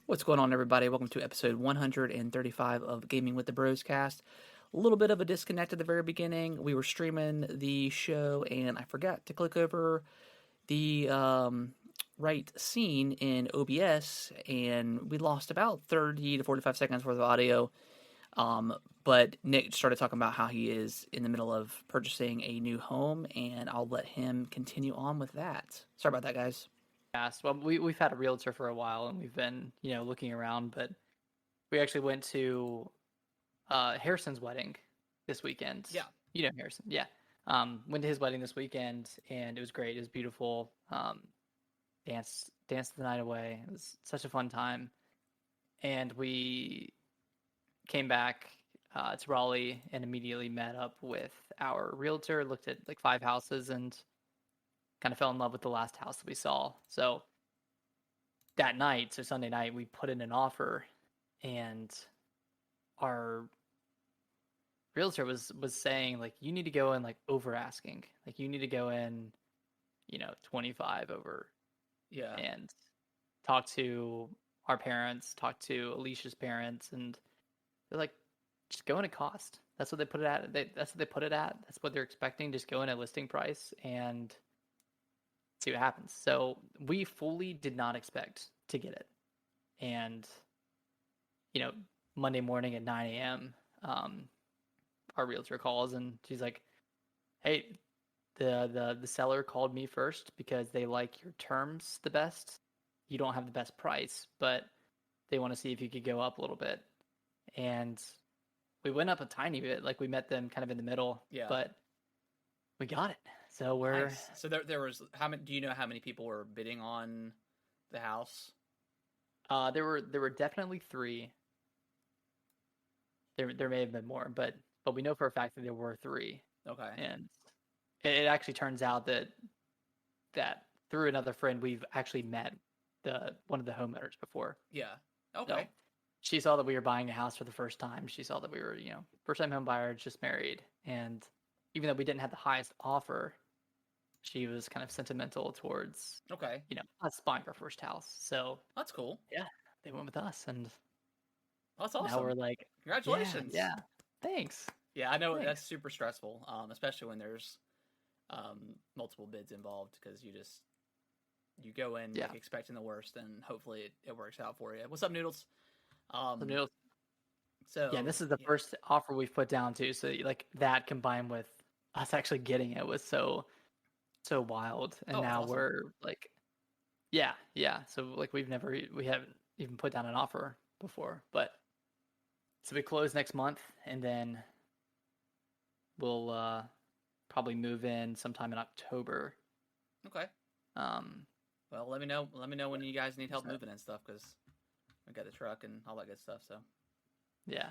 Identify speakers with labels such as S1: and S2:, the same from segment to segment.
S1: What's going on, everybody? Welcome to episode 135 of Gaming with the Bros cast. A little bit of a disconnect at the very beginning. We were streaming the show, and I forgot to click over the right scene in OBS, and we lost about 30 to 45 seconds worth of audio. But Nick started talking about how he is in the middle of purchasing a new home, and I'll let him continue on with that. Sorry about that, guys.
S2: Well, we've had a realtor for a while, and we've been looking around, but we actually went to Harrison's wedding this weekend.
S1: Yeah.
S2: You know Harrison, yeah. Went to his wedding this weekend, and it was great. It was beautiful. Danced the night away. It was such a fun time, and we came back to Raleigh and immediately met up with our realtor. Looked at like 5 houses and kind of fell in love with the last house that we saw. So that night, so Sunday night, we put in an offer, and our realtor was saying like, you need to go in like over asking, like you need to go in 25 over,
S1: Yeah.
S2: and talk to our parents, talk to Alicia's parents, and they're like, just go in at cost. That's what they put it at. That's what they put it at. That's what they're expecting. Just go in at listing price and see what happens. So we fully did not expect to get it. And, Monday morning at 9 a.m., our realtor calls and she's like, hey, the seller called me first because they like your terms the best. You don't have the best price, but they want to see if you could go up a little bit. And we went up a tiny bit. Like we met them kind of in the middle,
S1: Yeah.
S2: but we got it. So we're
S1: Nice. So there was how many? Do you know how many people were bidding on the house?
S2: there were definitely three. There may have been more, but we know for a fact that there were three.
S1: Okay.
S2: And it actually turns out that through another friend we've actually met one of the homeowners before.
S1: Yeah.
S2: So
S1: Okay.
S2: she saw that we were buying a house for the first time. She saw that we were, first time home buyer, just married, and even though we didn't have the highest offer, she was kind of sentimental towards,
S1: Okay.
S2: us buying our first house. So
S1: That's cool.
S2: yeah, they went with us, and
S1: That's
S2: now we're
S1: awesome.
S2: like, yeah,
S1: Congratulations.
S2: yeah, thanks,
S1: Yeah, I know that's
S2: thanks.
S1: super stressful, especially when there's multiple bids involved because you go in
S2: Yeah.
S1: like expecting the worst and hopefully it works out for you. What's up, Noodles?
S2: So,
S1: Um,
S2: yeah,
S1: so
S2: this is the
S1: yeah.
S2: first offer we've put down too. So like that combined with us actually getting it was so wild. And
S1: Oh, that's
S2: now
S1: awesome.
S2: we're like, yeah, yeah. So like we haven't even put down an offer before, but so we close next month, and then we'll probably move in sometime in October.
S1: Okay.
S2: Um,
S1: Well, let me know. Let me know when you guys need help
S2: so
S1: moving and stuff because I got the truck and all that good stuff. So
S2: yeah,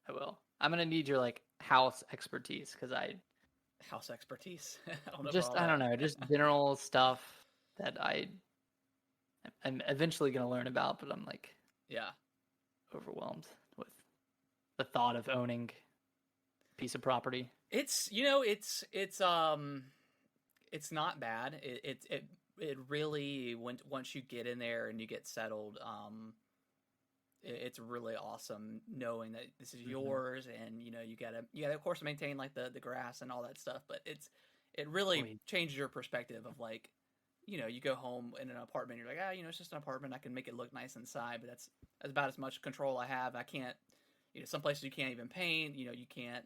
S2: I will. I'm gonna need your like house expertise because
S1: house expertise. I don't know about
S2: just
S1: all
S2: I don't
S1: that.
S2: know, just general stuff that I'm eventually gonna learn about, but I'm like
S1: Yeah.
S2: overwhelmed with the thought of owning a piece of property.
S1: It's it's not bad. It really once you get in there and you get settled, it's really awesome knowing that this is
S2: Mm-hmm.
S1: yours and you gotta of course maintain like the grass and all that stuff, but it
S2: Oh,
S1: really changes your perspective of like you go home in an apartment, you're like, it's just an apartment, I can make it look nice inside, but that's about as much control I have. I can't, some places you can't even paint, you can't,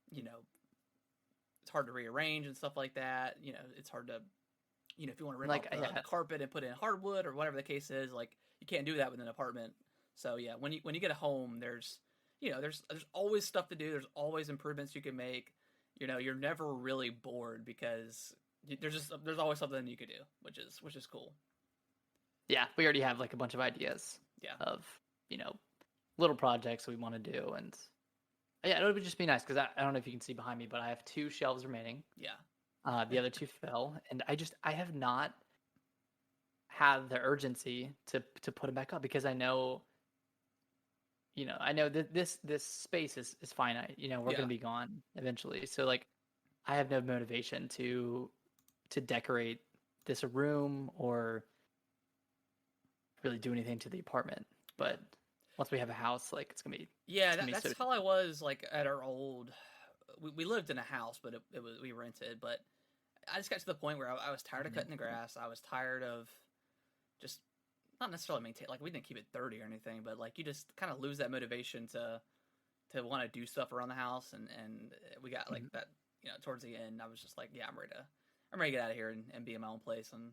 S1: you know it's hard to rearrange and stuff like that. It's hard to, if you want to rip
S2: like
S1: off the
S2: yeah,
S1: carpet and put in hardwood or whatever the case is, like you can't do that with an apartment. So yeah, when you get a home, there's always stuff to do. There's always improvements you can make. You're never really bored because there's always something you could do, which is cool.
S2: yeah, we already have like a bunch of ideas
S1: Yeah,
S2: of you know little projects we want to do, and yeah, it would just be nice because I don't know if you can see behind me, but I have 2 shelves remaining.
S1: yeah,
S2: The other two fell, and I have not had the urgency to put them back up because I know that this space is finite. We're
S1: yeah.
S2: gonna be gone eventually, so like I have no motivation to decorate this room or really do anything to the apartment. but once we have a house, like it's gonna be
S1: That's
S2: so
S1: how I was like at our old. We lived in a house, but it was we rented. But I just got to the point where I was tired of cutting the grass. I was tired of just not necessarily maintain. Like we didn't keep it dirty or anything, but like you just kind of lose that motivation to want to do stuff around the house. And we got like that. Towards the end, I was just like, yeah, I'm ready to get out of here and be in my own place. And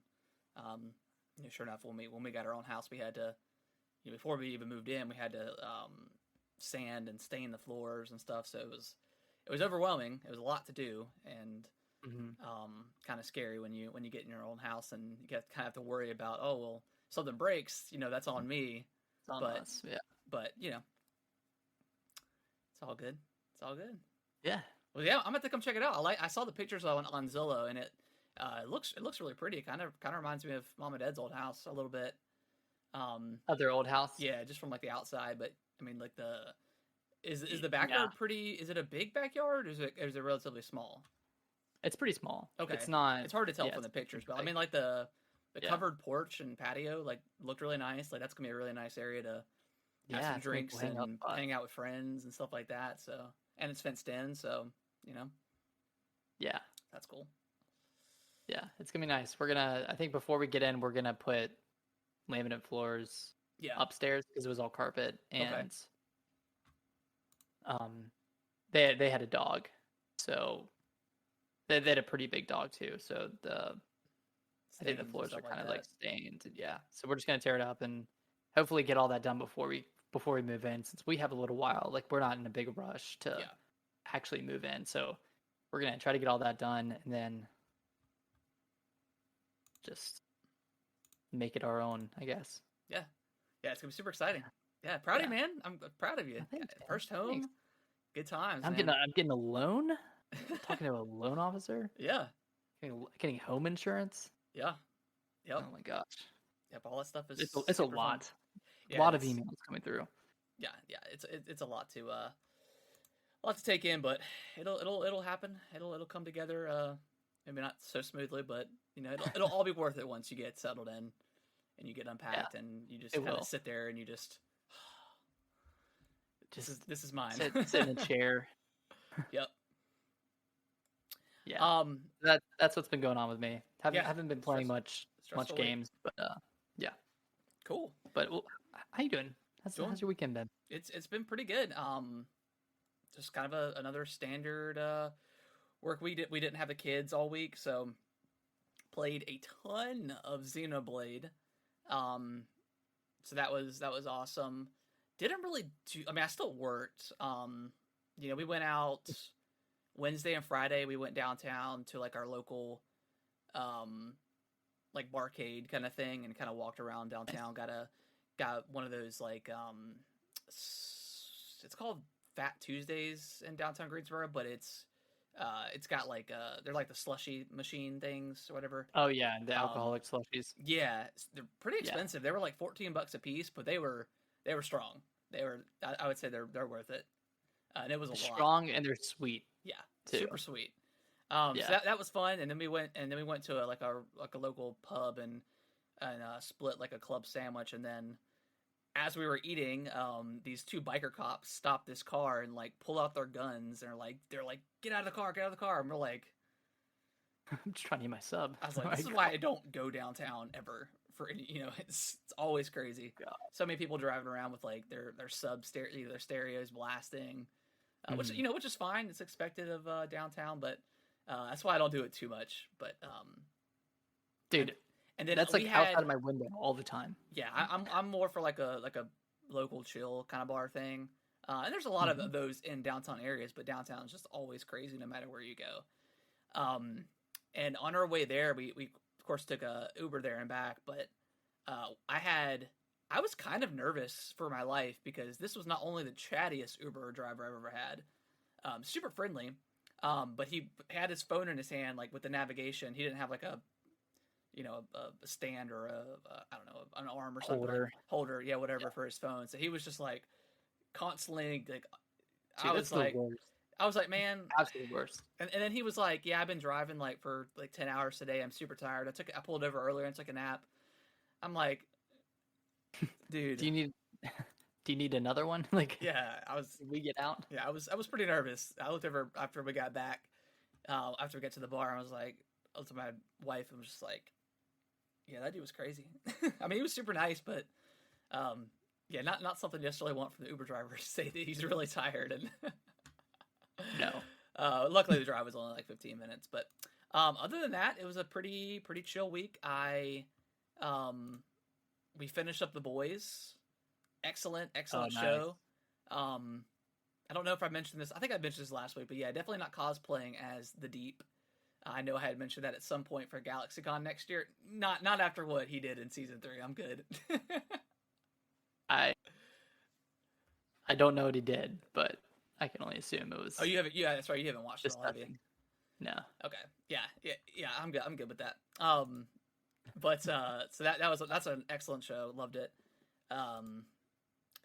S1: sure enough, when we got our own house, we had to. Before we even moved in, we had to sand and stain the floors and stuff. So it was overwhelming. It was a lot to do, and kind of scary when you get in your own house and you kind of have to worry about, oh well, something breaks, that's on me.
S2: It's on us. Yeah.
S1: But it's all good. It's all good.
S2: Yeah.
S1: Well, yeah, I'm gonna come check it out. I saw the pictures on Zillow, and it looks really pretty. It kind of reminds me of Mom and Dad's old house a little bit.
S2: Of their old house.
S1: Yeah, just from like the outside, but I mean, like is the backyard pretty? Is it a big backyard, or is it relatively small?
S2: It's pretty small.
S1: Okay,
S2: it's not.
S1: It's hard to tell from the pictures, but I mean, like the covered porch and patio, like looked really nice. Like that's gonna be a really nice area to have some drinks and hang out with friends and stuff like that. So, and it's fenced in, so
S2: yeah,
S1: that's cool.
S2: Yeah, it's gonna be nice. I think before we get in, we're gonna put laminate floors upstairs because it was all carpet, and they had a dog, so they had a pretty big dog too, so I think the floors are kind of like stained. Yeah, so we're just gonna tear it up and hopefully get all that done before we move in, since we have a little while. Like we're not in a big rush to actually move in, so we're gonna try to get all that done and then just make it our own, I guess.
S1: Yeah, it's gonna be super exciting. Yeah, proud of you, man. I'm proud of you.
S2: Thanks,
S1: First home,
S2: thanks.
S1: Good times.
S2: I'm getting a loan. Talking to a loan officer.
S1: Yeah,
S2: getting home insurance.
S1: Yeah. Yep.
S2: Oh my gosh.
S1: Yep. All that stuff is
S2: it's a lot.
S1: Yeah,
S2: a lot of emails coming through.
S1: Yeah. It's a lot to take in, but it'll happen. It'll come together. Maybe not so smoothly, but it'll all be worth it once you get settled in and you get unpacked and you just kind of sit there and you just this is mine.
S2: Sit in a chair.
S1: Yep.
S2: Yeah. That's what's been going on with me. Haven't been playing much games, but yeah.
S1: Cool.
S2: But how you doing? How's your weekend been?
S1: It's been pretty good. Just kind of another standard work. We didn't have the kids all week, so played a ton of Xenoblade. So that was awesome. Didn't really do. I mean, I still worked. We went out Wednesday and Friday. We went downtown to like our local, like barcade kind of thing, and kind of walked around downtown. Got one of those like it's called Fat Tuesdays in downtown Greensboro, but it's got like they're like the slushy machine things or whatever.
S2: Oh yeah, the alcoholic slushies.
S1: Yeah, they're pretty expensive. They were like $14 a piece, but they were strong. I would say they're worth it. And it was a lot.
S2: Strong, and they're sweet.
S1: Yeah,
S2: too.
S1: Super sweet. So that was fun. And then we went to a local pub and split like a club sandwich. And then as we were eating, these two biker cops stopped this car and like pull out their guns and they're like, get out of the car. And we're like,
S2: I'm just trying to eat my sub.
S1: I was like, this is why I don't go downtown ever for any, it's always crazy. God. So many people driving around with like their stereos blasting, which is fine. It's expected of downtown, but that's why I don't do it too much. But
S2: dude, and then that's like outside of my window all the time.
S1: Yeah, I'm more for like a local chill kind of bar thing. And there's a lot of those in downtown areas, but downtown is just always crazy no matter where you go. And on our way there, we of course took a Uber there and back, but I was kind of nervous for my life because this was not only the chattiest Uber driver I've ever had, super friendly, but he had his phone in his hand, like with the navigation. He didn't have like a stand or I don't know, an arm or something. Holder, yeah, whatever for his phone. So he was just like constantly like, I was like, man,
S2: absolutely worst.
S1: And then he was like, yeah, I've been driving like for like 10 hours today. I'm super tired. I pulled over earlier and took a nap. I'm like, dude,
S2: do you Do you need another one? Like,
S1: Yeah, I was.
S2: did we get out?
S1: Yeah, I was pretty nervous. I looked over after we got back. After we got to the bar, I looked at my wife and was just like, "Yeah, that dude was crazy." I mean, he was super nice, but yeah, not something you necessarily want from the Uber driver to say that he's really tired. And
S2: No.
S1: luckily, the drive was only like 15 minutes. But other than that, it was a pretty chill week. We finished up The Boys. Excellent,
S2: Oh,
S1: excellent
S2: nice.
S1: show. I don't know if I mentioned this. I think I mentioned this last week, but yeah, definitely not cosplaying as the Deep. I know I had mentioned that at some point for GalaxyCon next year. Not after what he did in season 3. I'm good.
S2: I I don't know what he did, but I can only assume it
S1: Oh,
S2: was
S1: you haven't? Yeah, that's right. You haven't watched it all, have you?
S2: disgusting. No.
S1: Okay. Yeah. I'm good. I'm good with that. But so that's an excellent show. Loved it. Um,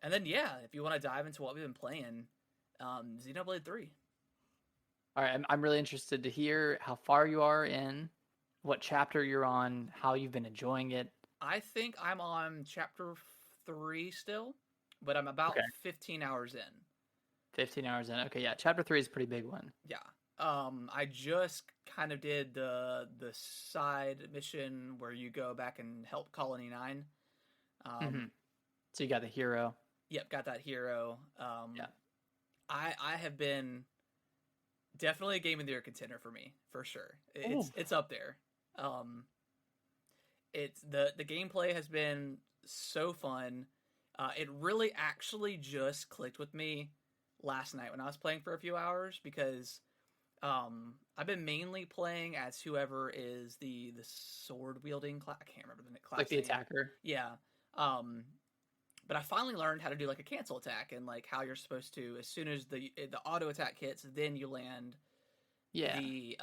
S1: and then yeah, if you want to dive into what we've been playing, Xenoblade 3.
S2: All right, I'm really interested to hear how far you are in, what chapter you're on, how you've been enjoying it.
S1: I think I'm on chapter 3 still, but I'm about
S2: Okay.
S1: 15 hours in.
S2: 15 hours in. Okay, yeah, chapter 3 is a pretty big one.
S1: Yeah. I just kind of did the side mission where you go back and help Colony 9.
S2: Hmm.
S1: Um,
S2: So you got the hero.
S1: yep, got that hero.
S2: Yeah.
S1: I have been definitely a game of the year contender for me, for sure.
S2: Ooh.
S1: It's up there. It's the gameplay has been so fun. It really actually just clicked with me last night when I was playing for a few hours because I've been mainly playing as whoever is the sword wielding class. I can't remember the class
S2: Like the
S1: name.
S2: attacker.
S1: Yeah. Um, but I finally learned how to do like a cancel attack and like how you're supposed to as soon as the auto attack hits, then you land
S2: Yeah.
S1: the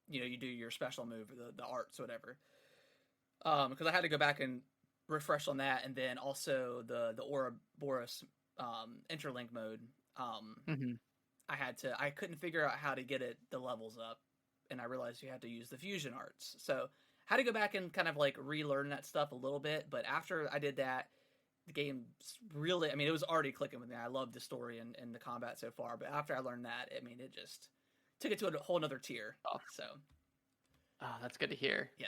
S1: you do your special move or the arts or whatever. Because I had to go back and refresh on that, and then also the Ouroboros interlink mode.
S2: Hmm.
S1: I couldn't figure out how to get the levels up, and I realized you had to use the fusion arts. So I had to go back and kind of like relearn that stuff a little bit. But after I did that, the game's really, I mean, it was already clicking with me. I loved the story and the combat so far. But after I learned that, I mean, it just took it to a whole nother tier.
S2: Oh,
S1: So
S2: that's good to hear.
S1: yeah,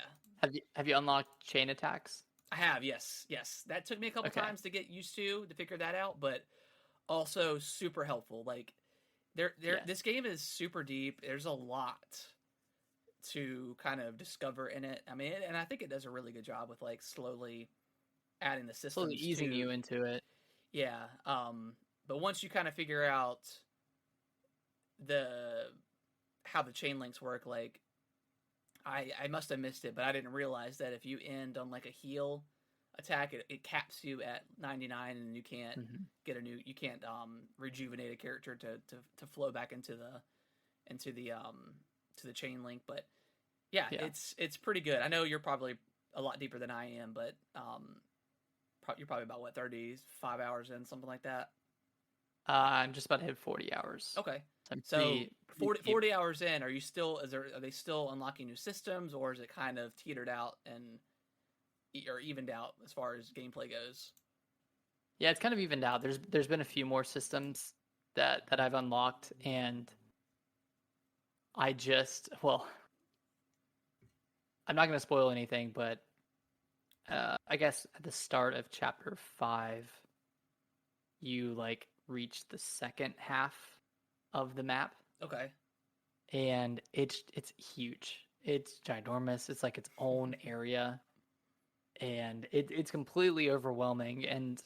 S2: Have you unlocked chain attacks?
S1: I have. Yes. That took me a couple
S2: Okay.
S1: times to get used to figure that out, but also super helpful. Like
S2: Yeah.
S1: this game is super deep. There's a lot to kind of discover in it. I mean, and I think it does a really good job with like slowly adding the
S2: Slowly
S1: systems
S2: easing
S1: to.
S2: you into it.
S1: Yeah. But once you kind of figure out the how the chain links work, like I must have missed it, but I didn't realize that if you end on like a heal attack, it caps you at 99, and you can't
S2: Hmm.
S1: you can't rejuvenate a character to flow back into the chain link. But yeah,
S2: Yeah.
S1: it's pretty good. I know you're probably a lot deeper than I am, but you're probably about what 35 hours in, something like that.
S2: I'm just about to hit 40 hours.
S1: Okay.
S2: I'm
S1: So
S2: pretty deep.
S1: 40 hours in, are they still unlocking new systems, or is it kind of teetered out and or evened out as far as gameplay goes?
S2: Yeah, it's kind of evened out. There's been a few more systems that I've unlocked, and I just well, I'm not going to spoil anything, but I guess at the start of chapter 5, you like reach the second half of the map,
S1: Okay.
S2: and it's huge. It's ginormous. It's like its own area, and it's completely overwhelming. And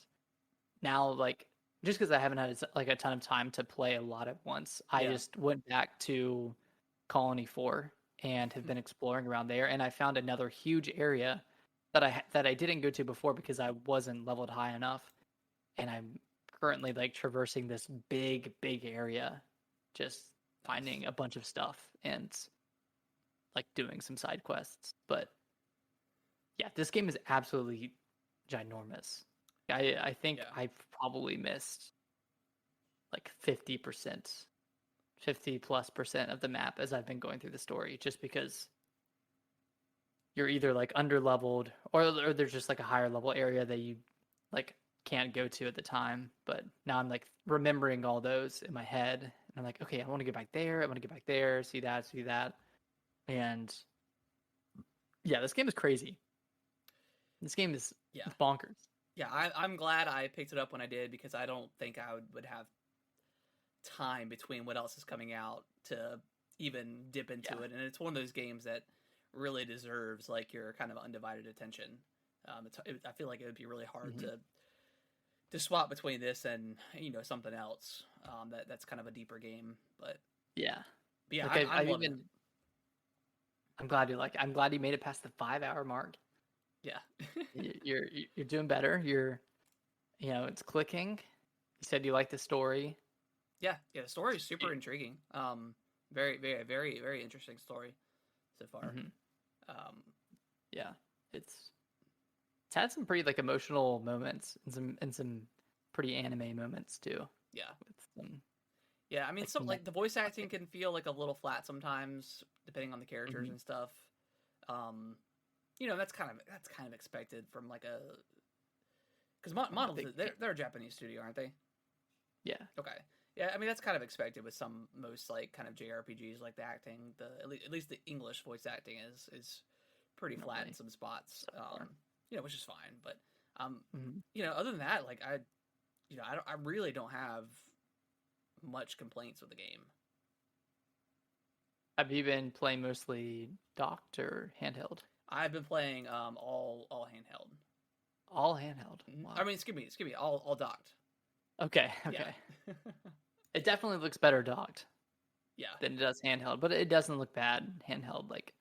S2: now, like, just because I haven't had like a ton of time to play a lot at once, I
S1: Yeah.
S2: just went back to Colony 4 and have been exploring around there, and I found another huge area that I didn't go to before because I wasn't leveled high enough, and I'm currently like traversing this big area, just finding a bunch of stuff and like doing some side quests. But yeah, this game is absolutely ginormous. I think
S1: Yeah.
S2: I've probably missed like 50%, 50+% of the map as I've been going through the story, just because you're either like under leveled or there's just like a higher level area that you like can't go to at the time. But now I'm like remembering all those in my head, and I'm like, okay, I want to get back there. I want to get back there. See that, and yeah, this game is crazy. This game is
S1: Yeah,
S2: bonkers.
S1: yeah. I'm glad I picked it up when I did because I don't think I would have time between what else is coming out to even dip into
S2: Yeah.
S1: it. And it's one of those games that really deserves like your kind of undivided attention. I feel like it would be really hard
S2: Mm-hmm.
S1: to swap between this and something else that's kind of a deeper game.
S2: Yeah.
S1: But yeah,
S2: Like
S1: I'm
S2: I've
S1: loving it.
S2: even. I'm glad you like. I'm glad you made it past the 5 hour mark.
S1: Yeah.
S2: You're doing better. It's clicking. You said you like the story.
S1: Yeah, yeah. The story is super intriguing. Very, very, very, very interesting story so far.
S2: Mm-hmm.
S1: Um,
S2: Yeah, it's had some pretty like emotional moments and some pretty anime moments too.
S1: yeah,
S2: With some
S1: yeah. I mean,
S2: like
S1: some like the voice acting
S2: like,
S1: can feel like a little flat sometimes, depending on the characters
S2: mm-hmm.
S1: and stuff. Um, that's kind of expected from like a because
S2: From a
S1: Monolith
S2: big
S1: they're a Japanese studio, aren't they?
S2: yeah.
S1: Okay. Yeah, I mean that's kind of expected with most like kind of JRPGs, like the acting, at least the English voice acting is pretty flat in
S2: Definitely
S1: some spots.
S2: so far.
S1: Which is fine, but
S2: Mm-hmm.
S1: other than that, like I really don't have much complaints with the game.
S2: Have you been playing mostly docked or handheld?
S1: I've been playing all handheld.
S2: All handheld.
S1: I
S2: Wow.
S1: mean, excuse me, all docked.
S2: Okay.
S1: Yeah.
S2: Okay. It definitely looks better docked
S1: Yeah.
S2: than it does handheld, but it doesn't look bad handheld. Like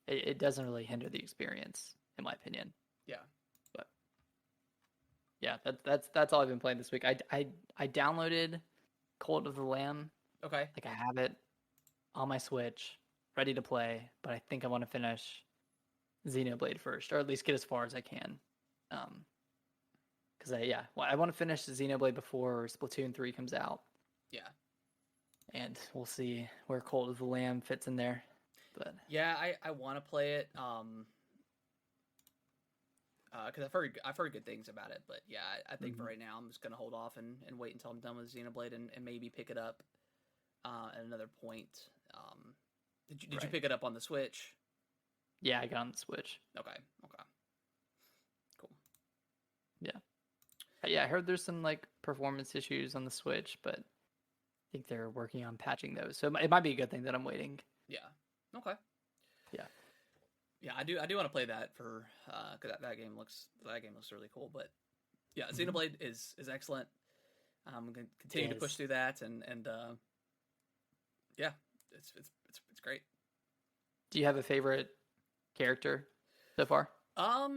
S2: it doesn't really hinder the experience, in my opinion.
S1: Yeah.
S2: But yeah, that's all I've been playing this week. I downloaded Cult of the Lamb.
S1: Okay.
S2: Like I have it on my Switch, ready to play, but I think I want to finish Xenoblade first, or at least get as far as I can. Because I want to finish Xenoblade before Splatoon 3 comes out,
S1: Yeah.
S2: and we'll see where Cult of the Lamb fits in there. But
S1: Yeah, I want to play it. Because I've heard good things about it, but yeah, I think for right now I'm just gonna hold off and wait until I'm done with Xenoblade and maybe pick it up at another point. Did you
S2: right.
S1: pick it up on the Switch?
S2: Yeah, I got on the Switch.
S1: Okay, cool.
S2: Yeah, I heard there's some like performance issues on the Switch, but I think they're working on patching those. So it might be a good thing that I'm waiting.
S1: Yeah, okay.
S2: Yeah.
S1: Yeah, I do want to play that for because that game looks really cool. But yeah, Xenoblade is excellent. I'm gonna continue to push through that and yeah, it's great.
S2: Do you have a favorite character so far?
S1: I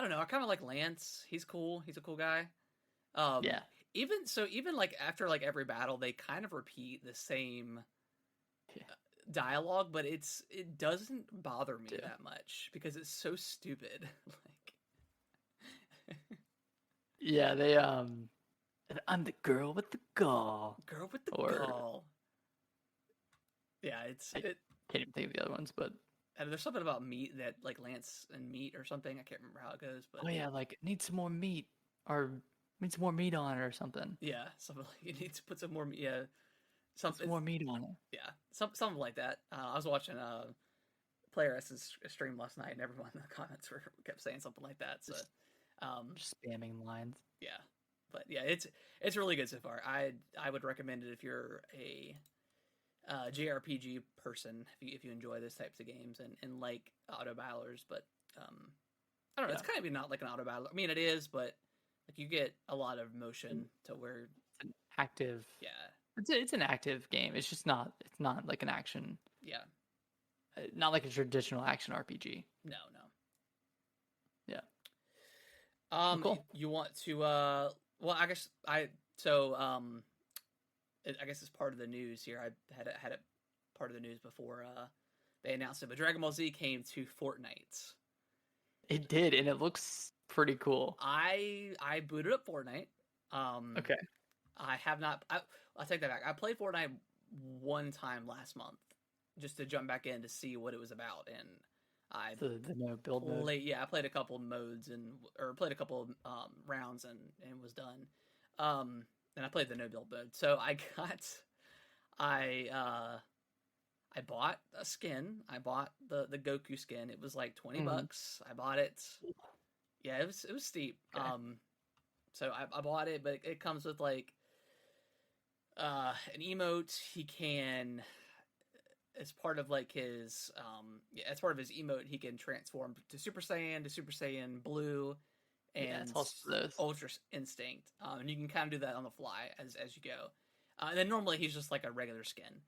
S1: don't know. I kind of like Lance. He's cool. He's a cool guy.
S2: Yeah.
S1: Even like after like every battle, they kind of repeat the same dialogue, but it doesn't bother me that much because it's so stupid. Like,
S2: yeah, they I'm the girl with the gall.
S1: Girl with the gall. Yeah,
S2: I can't even think of the other ones, but
S1: and there's something about meat that like Lance and meat or something. I can't remember how it goes, but
S2: oh yeah, like need some more meat or need some more meat on it or something.
S1: Yeah, something like you need to put some more meat. Yeah, something
S2: more meat on it.
S1: Yeah, something like that. I was watching Player S's stream last night, and everyone in the comments kept saying something like that. So,
S2: just spamming lines.
S1: Yeah, but yeah, it's really good so far. I would recommend it if you're a JRPG person, if you enjoy those types of games and like auto battlers. But I don't know, it's kind of not like an auto battler. I mean, it is, but like you get a lot of motion to where
S2: it's an active.
S1: Yeah.
S2: It's an active game. It's just not. It's not like an action.
S1: Yeah.
S2: Not like a traditional action RPG.
S1: No.
S2: Yeah.
S1: Cool. You want to? Well, I guess I guess it's part of the news here. I had it part of the news before they announced it, but Dragon Ball Z came to Fortnite.
S2: It did, and it looks pretty cool.
S1: I booted up Fortnite.
S2: Okay.
S1: I have not. I'll take that back. I played Fortnite one time last month just to jump back in to see what it was about, and I
S2: The no build mode.
S1: I played a couple modes or played a couple rounds and was done. And I played the no build mode. So I I bought a skin. I bought the Goku skin. It was like $20. I bought it. Yeah, it was steep.
S2: Okay.
S1: So I bought it, but it comes with like an emote. He can, as part of like his as part of his emote, he can transform to Super Saiyan Blue,
S2: Yeah, it's
S1: and
S2: also those.
S1: Ultra Instinct. And you can kind of do that on the fly as you go. And then normally he's just like a regular skin.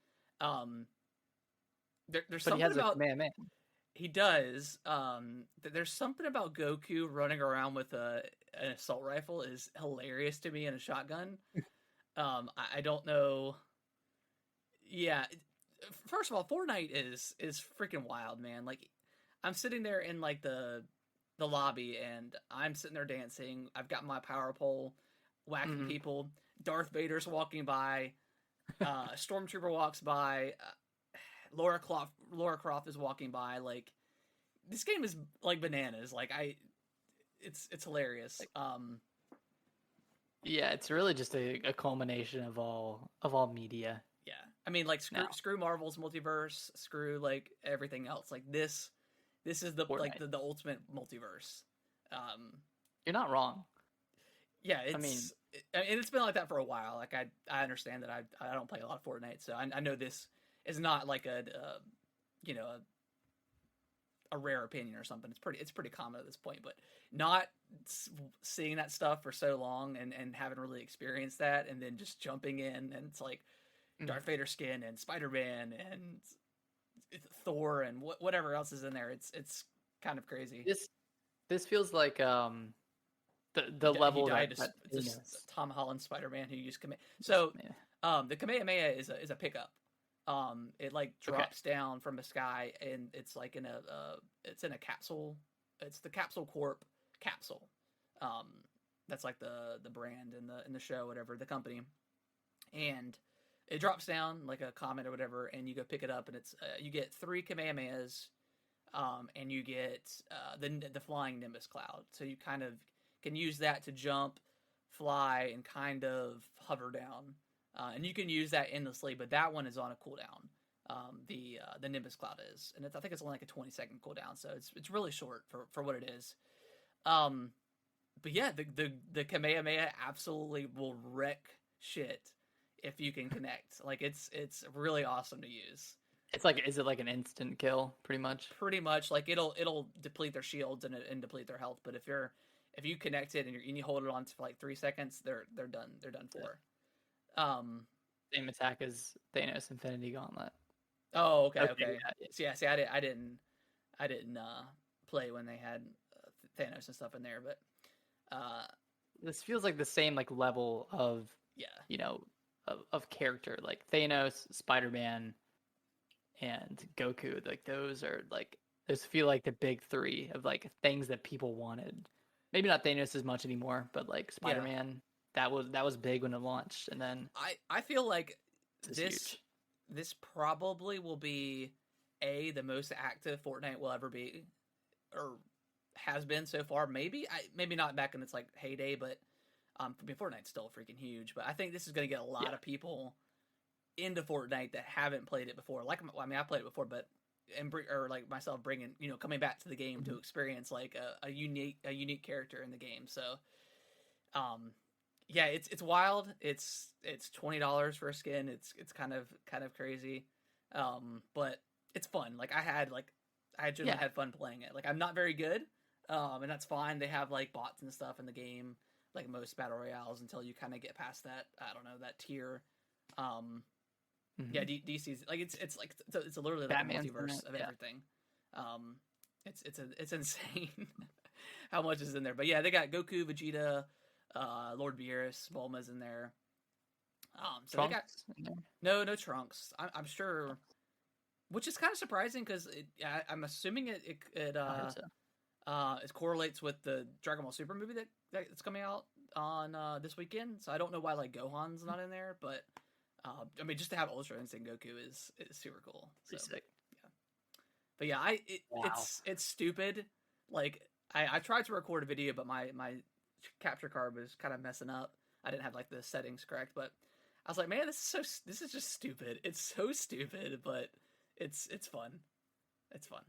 S1: There's
S2: But he
S1: something
S2: has a
S1: about
S2: Kamehameha.
S1: he does. There's something about Goku running around with an assault rifle is hilarious to me, and a shotgun. I don't know. Yeah, first of all, Fortnite is freaking wild, man. Like, I'm sitting there in like the lobby, and I'm sitting there dancing. I've got my power pole, whacking people. Darth Vader's walking by. A stormtrooper walks by. Laura Croft is walking by. Like, this game is like bananas. Like, it's hilarious.
S2: Yeah, it's really just a culmination of all media.
S1: Yeah, I mean, like
S2: Now,
S1: screw Marvel's multiverse, screw like everything else. Like this is the
S2: Fortnite.
S1: like the ultimate multiverse.
S2: You're not wrong.
S1: Yeah,
S2: I mean,
S1: and it's been like that for a while. Like I understand that I don't play a lot of Fortnite, so I know this is not like a you know a rare opinion or something. It's pretty common at this point, but not seeing that stuff for so long and having really experienced that, and then just jumping in, and it's like Darth Vader skin and Spider-Man and Thor and whatever else is in there. It's kind of crazy.
S2: This feels like the level that
S1: it's Tom Holland Spider-Man who used Kamehameha. So the Kamehameha is a pickup. It like drops down from the sky, and it's like it's in a capsule. It's the Capsule Corp capsule. That's like the brand in the show, whatever, the company. And it drops down like a comet or whatever, and you go pick it up, and it's you get 3 Kamehamehas, and you get the flying Nimbus cloud. So you kind of can use that to jump, fly, and kind of hover down. And you can use that endlessly, but that one is on a cooldown. The Nimbus cloud is, and I think it's only like a 20-second cooldown, so it's really short for what it is. But yeah, the Kamehameha absolutely will wreck shit if you can connect. Like, it's really awesome to use.
S2: Is it like an instant kill, pretty much?
S1: Pretty much, like it'll deplete their shields and deplete their health. But if you connect it and you hold it on for like 3 seconds, they're done. They're done for.
S2: Same attack as Thanos Infinity Gauntlet.
S1: Oh, okay. Yeah, see, I didn't play when they had Thanos and stuff in there, but
S2: this feels like the same like level of of character, like Thanos, Spider-Man, and Goku. Like those feel like the big 3 of like things that people wanted. Maybe not Thanos as much anymore, but like Spider-Man, that was big when it launched, and then
S1: I feel like
S2: this
S1: probably will be the most active Fortnite will ever be, or has been so far. Maybe not back in its like heyday, but I mean, Fortnite's still freaking huge. But I think this is going to get a lot of people into Fortnite that haven't played it before. Like, I mean, I played it before, but like myself bringing coming back to the game to experience like a unique character in the game. So, yeah, it's wild. It's $20 for a skin. It's kind of crazy, but it's fun. Like I generally had fun playing it. Like, I'm not very good, and that's fine. They have like bots and stuff in the game, like most battle royales, until you kind of get past that, I don't know, that tier. Yeah, DC's like it's literally like a multiverse of everything. It's insane how much is in there. But yeah, they got Goku, Vegeta, Lord Beerus, Bulma's in there. So Trunks? They got no Trunks. I'm sure, which is kind of surprising because I'm assuming it correlates with the Dragon Ball Super movie that's coming out on this weekend. So I don't know why like Gohan's not in there, but I mean, just to have Ultra Instinct Goku is super cool.
S2: Pretty sick.
S1: But yeah,
S2: Wow.
S1: it's stupid. Like I tried to record a video, but my capture card was kind of messing up. I didn't have like the settings correct, but I was like, man, this is just stupid. It's so stupid, but it's fun. It's fun.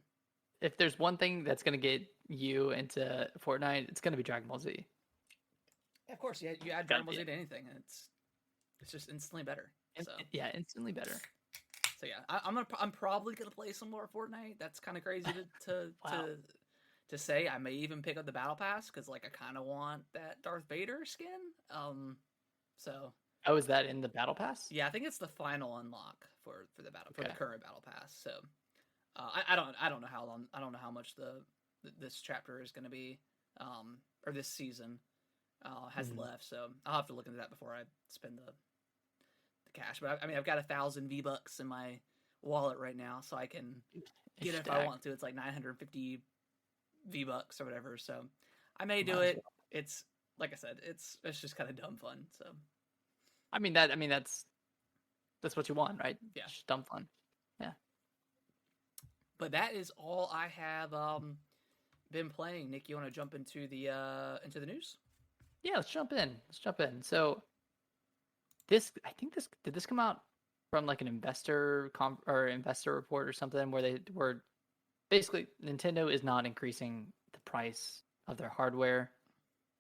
S2: If there's one thing that's gonna get you into Fortnite, it's gonna be Dragon Ball Z.
S1: Of course, you add
S2: Gotta
S1: Dragon Ball
S2: be
S1: Z
S2: it.
S1: to anything, and it's just instantly better. So
S2: Yeah, instantly better.
S1: yeah, I'm probably gonna play some more Fortnite. That's kind of crazy
S2: Wow.
S1: to say. I may even pick up the battle pass because like I kind of want that Darth Vader skin. So
S2: Oh, is that in the battle pass?
S1: yeah, I think it's the final unlock for for the
S2: Okay.
S1: current battle pass. So I don't know how long, I don't know how much this chapter is going to be, or this season has
S2: Mhm.
S1: left. So I'll have to look into that before I spend the cash. But I mean, I've got 1,000 V bucks in my wallet right now, so I can
S2: It's
S1: get it if I
S2: stacked.
S1: want to. It's like 950 V bucks or whatever. So I may do
S2: Might as
S1: it.
S2: well.
S1: It's like I said, it's just kind of dumb fun. So
S2: I mean that's what you want, right?
S1: yeah.
S2: Just dumb fun. Yeah.
S1: But that is all I have been playing. Nick, you want to jump into the news?
S2: Yeah, let's jump in. Let's jump in. So this I think this did this come out from like an investor report or something where they were basically Nintendo is not increasing the price of their hardware.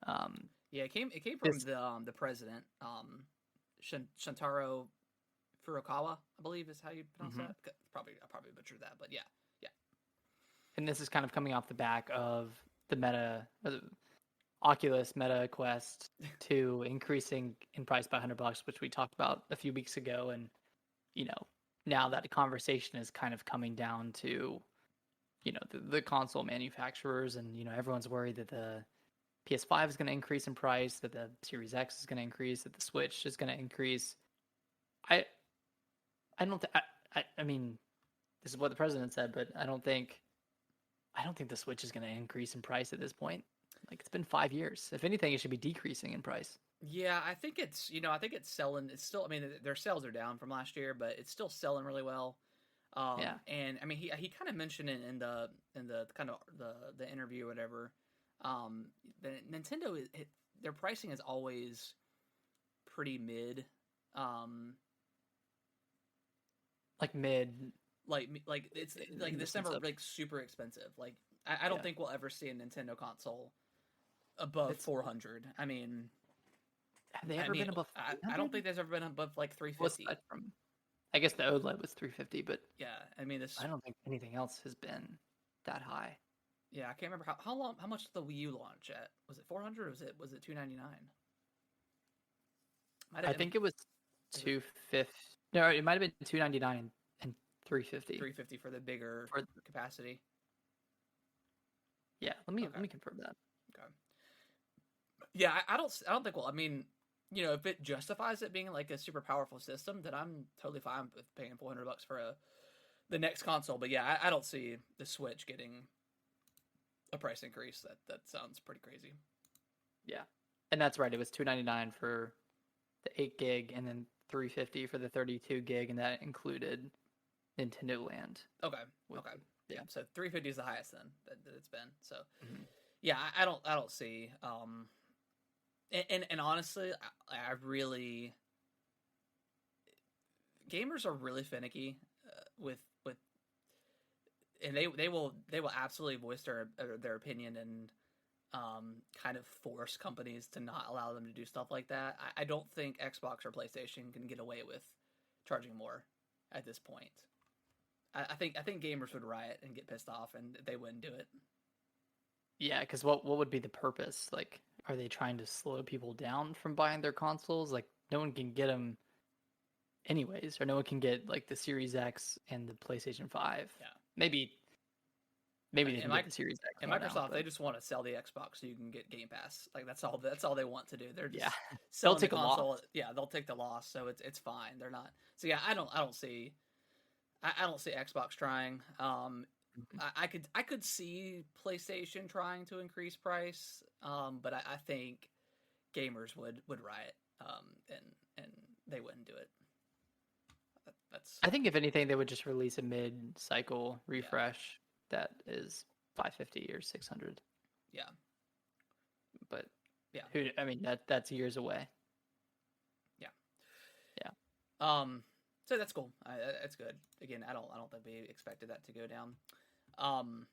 S2: Um,
S1: Yeah, it came from
S2: this
S1: the president, Shantaro Furukawa, I believe is how you pronounce
S2: mhm.
S1: that. I probably butchered that, but yeah, yeah,
S2: And this is kind of coming off the back of the Oculus Meta Quest 2 increasing in price by $100, which we talked about a few weeks ago, and you know now that the conversation is kind of coming down to the console manufacturers, and everyone's worried that the PS5 is going to increase in price, that the Series X is going to increase, that the Switch is going to increase. I I don't th- I mean this is what the president said, but I don't think the Switch is going to increase in price at this point. Like it's been 5 years. If anything, it should be decreasing in price.
S1: yeah. I think it's I think it's selling. It's still. I mean, their sales are down from last year, but it's still selling really well.
S2: Yeah,
S1: And I mean, he kind of mentioned it in the kind of the interview or whatever. The Nintendo their pricing is always pretty mid. Um,
S2: like mid
S1: like it's like
S2: in the
S1: it's
S2: sense
S1: never
S2: of
S1: like super expensive. Like I don't
S2: yeah,
S1: think we'll ever see a Nintendo console above
S2: it's
S1: 400.
S2: have they
S1: I
S2: ever
S1: mean
S2: been above
S1: I don't
S2: 300?
S1: think there's ever been above like
S2: What's
S1: 350.
S2: that from? I guess the OLED was 350, but
S1: Yeah, I mean this.
S2: I don't think anything else has been that high.
S1: Yeah, I can't remember how much did the Wii U launch at? Was it 400 or was it 299? Might
S2: I
S1: have
S2: think it was
S1: was it
S2: 250. No, it might have been 299 and 350
S1: 350 for the bigger
S2: for
S1: capacity.
S2: yeah. Let
S1: Okay,
S2: me confirm that.
S1: okay. Yeah, I don't think. Well, I mean, if it justifies it being like a super powerful system, then I'm totally fine with paying 400 bucks for the next console. But yeah, I don't see the Switch getting a price increase. That sounds pretty crazy.
S2: Yeah, and that's right. It was 299 for the 8 gig, and then 350 for the 32 gig, and that included Nintendo Land.
S1: Okay,
S2: With
S1: okay, yeah.
S2: yeah,
S1: So 350 is the highest then that it's been. So
S2: mhm.
S1: yeah, I don't see. And honestly, I really gamers are really finicky with and they will absolutely voice their opinion and kind of force companies to not allow them to do stuff like that. I don't think Xbox or PlayStation can get away with charging more at this point. I think gamers would riot and get pissed off, and they wouldn't do it.
S2: Yeah, because what would be the purpose? Like, are they trying to slow people down from buying their consoles? Like, no one can get them anyways, or no one can get like the Series X and the PlayStation 5.
S1: Yeah.
S2: Maybe they can
S1: And
S2: get the Series X
S1: and
S2: more now,
S1: Microsoft,
S2: but
S1: they just want to sell the Xbox so you can get Game Pass. Like that's all they want to do. They're
S2: yeah,
S1: just
S2: they'll
S1: selling the
S2: take a loss.
S1: console. Yeah, they'll take the loss, so it's fine. They're not. So yeah, I don't see I don't see Xbox trying.
S2: Mhm.
S1: I could see PlayStation trying to increase price. But I think gamers would riot. And they wouldn't do it. That's
S2: I think if anything, they would just release a mid-cycle
S1: yeah,
S2: refresh that is 550 or 600.
S1: yeah,
S2: But
S1: yeah,
S2: who? I mean, that's years away.
S1: yeah.
S2: Yeah.
S1: So that's cool. That's good. Again, I don't think we expected that to go down. Um,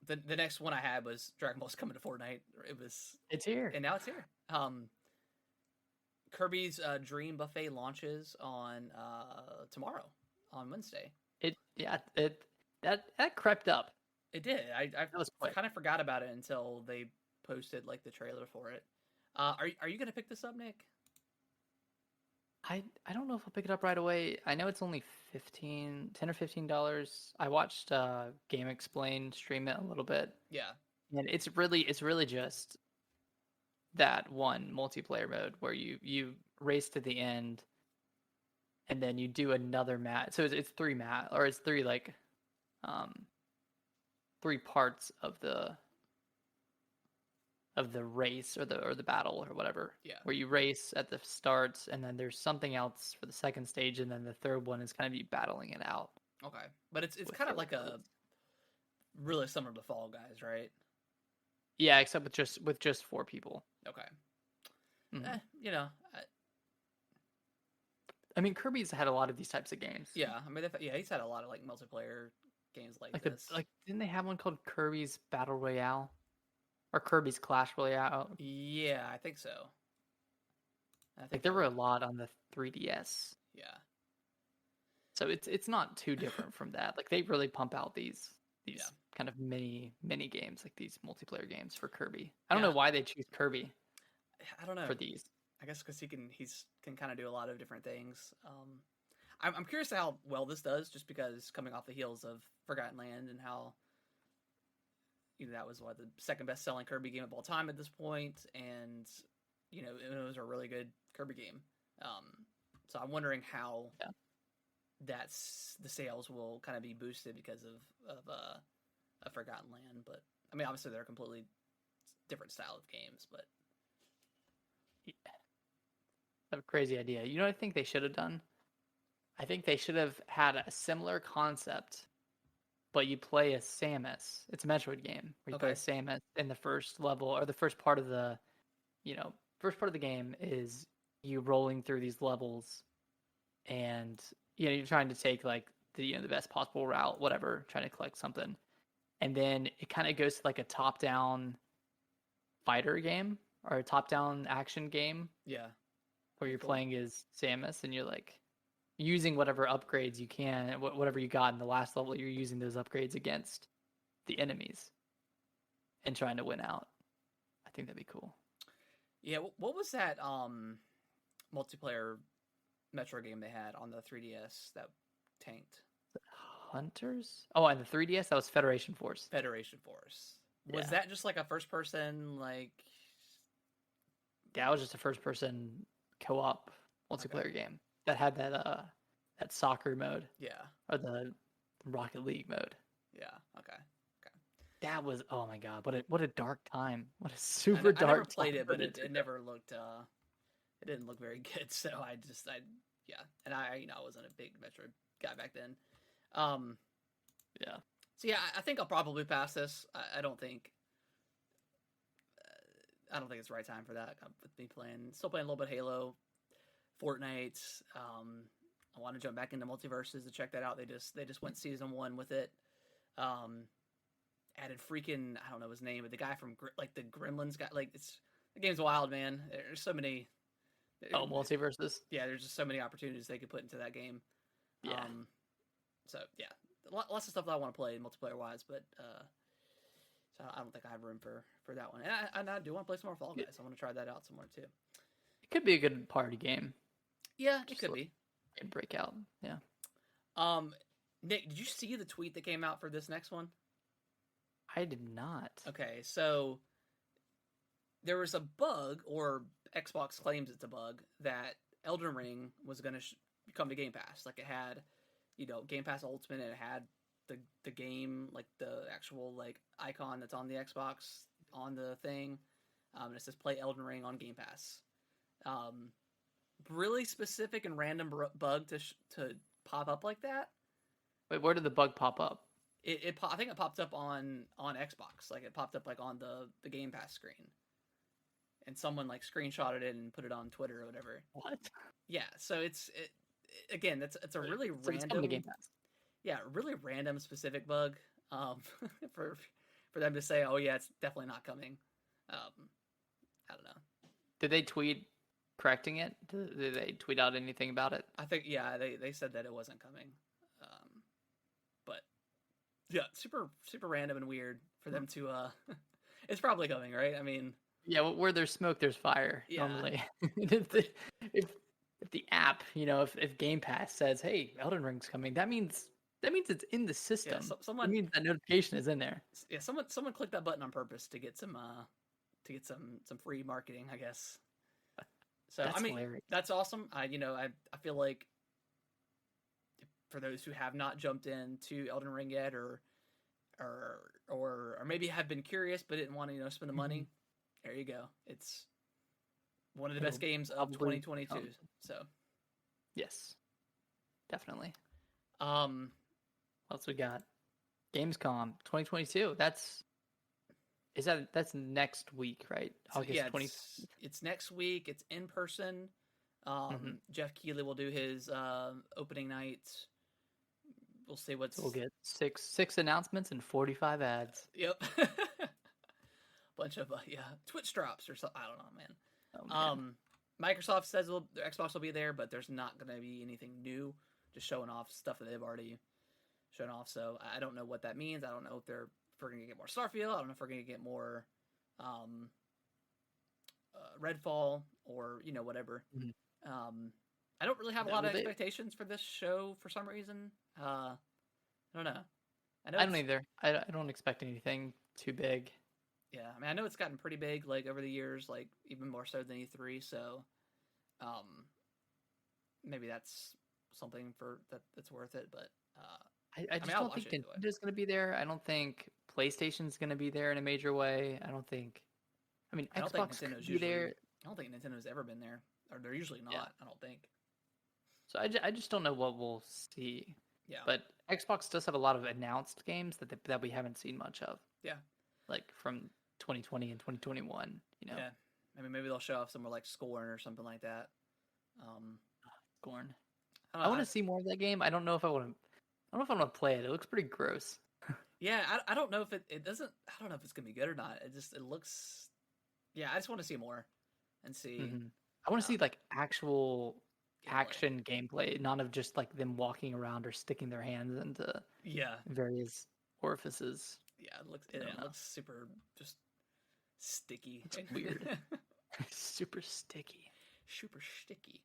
S1: the next one I had was Dragon Ball's coming to Fortnite. It was,
S2: It's here.
S1: and now it's here. Kirby's Dream Buffet launches on tomorrow, on Wednesday.
S2: That crept up.
S1: It did. I
S2: That was quick.
S1: kind of forgot about it until they posted like the trailer for it. Are you gonna pick this up, Nick?
S2: I don't know if I'll pick it up right away. I know it's only $10 or $15. I watched Game Explain stream it a little bit,
S1: Yeah.
S2: and it's really just that one multiplayer mode where you race to the end, and then you do another match. So it's three like um three parts of the race or the battle or whatever,
S1: Yeah.
S2: where you race at the start, and then there's something else for the second stage, and then the third one is kind of you battling it out
S1: Okay. But it's
S2: with
S1: kind of
S2: the
S1: like a
S2: modes.
S1: really similar to Fall Guys, right?
S2: Yeah, except with just four people.
S1: Okay.
S2: Mhm.
S1: You know,
S2: I mean, Kirby's had a lot of these types of games.
S1: yeah. I mean, yeah, he's had a lot of like multiplayer games like this.
S2: Didn't they have one called Kirby's Battle Royale or Kirby's Clash Royale?
S1: Yeah, I think so. I
S2: Like
S1: think
S2: there
S1: you're
S2: were a
S1: right.
S2: lot on the 3DS.
S1: Yeah.
S2: So it's not too different from that. Like they really pump out
S1: Yeah.
S2: these kind of mini games, like these multiplayer games for Kirby. I don't know
S1: Yeah.
S2: why they choose Kirby
S1: I don't know.
S2: for these.
S1: I guess because he's can kind of do a lot of different things. I'm curious how well this does, just because coming off the heels of Forgotten Land and how that was the second best selling Kirby game of all time at this point, and it was a really good Kirby game. Um, so I'm wondering how
S2: Yeah.
S1: the sales will kind of be boosted because of a Forgotten Land. But I mean, obviously they're a completely different style of games, but
S2: I have a crazy idea. You know what I think they should have done? I think they should have had a similar concept, but you play as Samus. It's a Metroid game where you play
S1: okay,
S2: as Samus in the first level, or the first part of first part of the game is you rolling through these levels, and you're trying to take like the best possible route, whatever, trying to collect something, and then it kind of goes to like a top-down fighter game or a top-down action game
S1: yeah,
S2: where you're
S1: cool,
S2: playing as Samus and you're like using whatever upgrades you can, whatever you got in the last level, you're using those upgrades against the enemies and trying to win out. I think that'd be cool.
S1: yeah. What was that multiplayer Metro game they had on the 3DS that tanked?
S2: Hunters? Oh, and the 3DS, that was Federation Force.
S1: Federation Force. Was
S2: Yeah.
S1: that just like a first person like?
S2: That was just a first person co-op multiplayer game that had that soccer mode
S1: Yeah.
S2: or the Rocket League mode.
S1: Yeah. Okay.
S2: That was, oh my god, what a dark time. What a super
S1: I never
S2: dark
S1: played
S2: time
S1: it,
S2: for
S1: but it
S2: Nintendo.
S1: never looked. It didn't look very good. So yeah, and I wasn't a big Metroid guy back then. Um.
S2: Yeah.
S1: So yeah, I think I'll probably pass this. I don't think. I don't think it's the right time for that. With me still playing a little bit of Halo, Fortnite. I want to jump back into Multiverses to check that out. They just went season 1 with it. Added freaking, I don't know his name, but the guy from like the Gremlins guy. Like the game's wild, man. There's so many.
S2: Oh, multiverses.
S1: Yeah, there's just so many opportunities they could put into that game.
S2: Yeah.
S1: So yeah, lots of stuff that I want to play multiplayer wise, but so I don't think I have room for that one. And I do want to play some more Fall Guys. I want to try that out some more too.
S2: It could be a good party game.
S1: Yeah, it
S2: Just
S1: could be.
S2: Breakout. Yeah.
S1: Nick, did you see the tweet that came out for this next one?
S2: I did not.
S1: Okay, so there was a bug, or Xbox claims it's a bug, that Elden Ring was going to come to Game Pass. Like it had, Game Pass Ultimate, and it had the game, like the actual like icon that's on the Xbox on the thing. And it says play Elden Ring on Game Pass. Really specific and random bug to pop up like that.
S2: Wait, where did the bug pop up?
S1: I think it popped up on Xbox. Like it popped up like on the Game Pass screen, and someone like screenshotted it and put it on Twitter or whatever.
S2: What?
S1: Yeah, so again, it's a really
S2: So it's coming to Game
S1: random,
S2: Pass.
S1: yeah, really random specific bug. For them to say, oh yeah, it's definitely not coming. I don't know.
S2: Did they tweet correcting it? Did they tweet out anything about it?
S1: I think yeah, they said that it wasn't coming. But yeah, super random and weird for them to it's probably coming, right? I mean,
S2: Yeah, where there's smoke, there's fire.
S1: Yeah.
S2: Normally, if the app, if Game Pass says, "Hey, Elden Ring's coming," that means it's in the system.
S1: yeah,
S2: It
S1: someone
S2: means that notification is in there.
S1: yeah, someone clicked that button on purpose to get some free marketing, I guess. So
S2: That's
S1: I mean,
S2: hilarious.
S1: that's awesome. I feel like for those who have not jumped into Elden Ring yet, or maybe have been curious but didn't want to spend the money, there you go. It's one of the best games of
S2: probably
S1: 2022. So
S2: Yes, definitely.
S1: um
S2: What else we got? Gamescom 2022. That's next week, right?
S1: so
S2: August
S1: yeah,
S2: 20.
S1: it's next week. It's in person.
S2: Mhm.
S1: Jeff Keighley will do his opening night. We'll see what's.
S2: So we'll get six announcements and 45 ads.
S1: Yep. Bunch of Twitch drops or something. I don't know, man.
S2: Oh, man.
S1: Microsoft says their Xbox will be there, but there's not going to be anything new. Just showing off stuff that they've already shown off. So I don't know what that means. I don't know if we're going to get more Starfield. I don't know if we're going to get more Redfall or whatever.
S2: Mhm.
S1: I don't really have a
S2: Yeah,
S1: lot of
S2: well,
S1: expectations for this show for some reason. I don't know. I know
S2: I don't either. I don't expect anything too big.
S1: Yeah, I mean, I know it's gotten pretty big, like over the years, like even more so than E3. So, maybe that's something that's worth it. But
S2: I just
S1: I'll
S2: don't
S1: watch
S2: think
S1: it anyway.
S2: Nintendo's going to be there. I don't think PlayStation's going to be there in a major way. I don't think. I mean,
S1: I don't think
S2: Xbox
S1: Nintendo's
S2: could be
S1: usually.
S2: there.
S1: I don't think Nintendo's ever been there, or they're usually not.
S2: Yeah.
S1: I don't think.
S2: So I just don't know what we'll see.
S1: Yeah.
S2: But Xbox does have a lot of announced games that we haven't seen much of.
S1: Yeah.
S2: Like from 2020 and 2021.
S1: Yeah. I mean, maybe they'll show off somewhere like Scorn or something like that.
S2: Scorn.
S1: I
S2: I want to see more of that game. I don't know if I want to. I don't know if I want to play it. It looks pretty gross.
S1: Yeah, I don't know if it doesn't. I don't know if it's gonna be good or not. It looks. Yeah, I just want to see more, and see.
S2: Mm-hmm. I want to see like actual
S1: gameplay.
S2: action gameplay, not of just like them walking around or sticking their hands into various orifices.
S1: Yeah, it looks super just sticky.
S2: It's weird. Super sticky.
S1: Super sticky.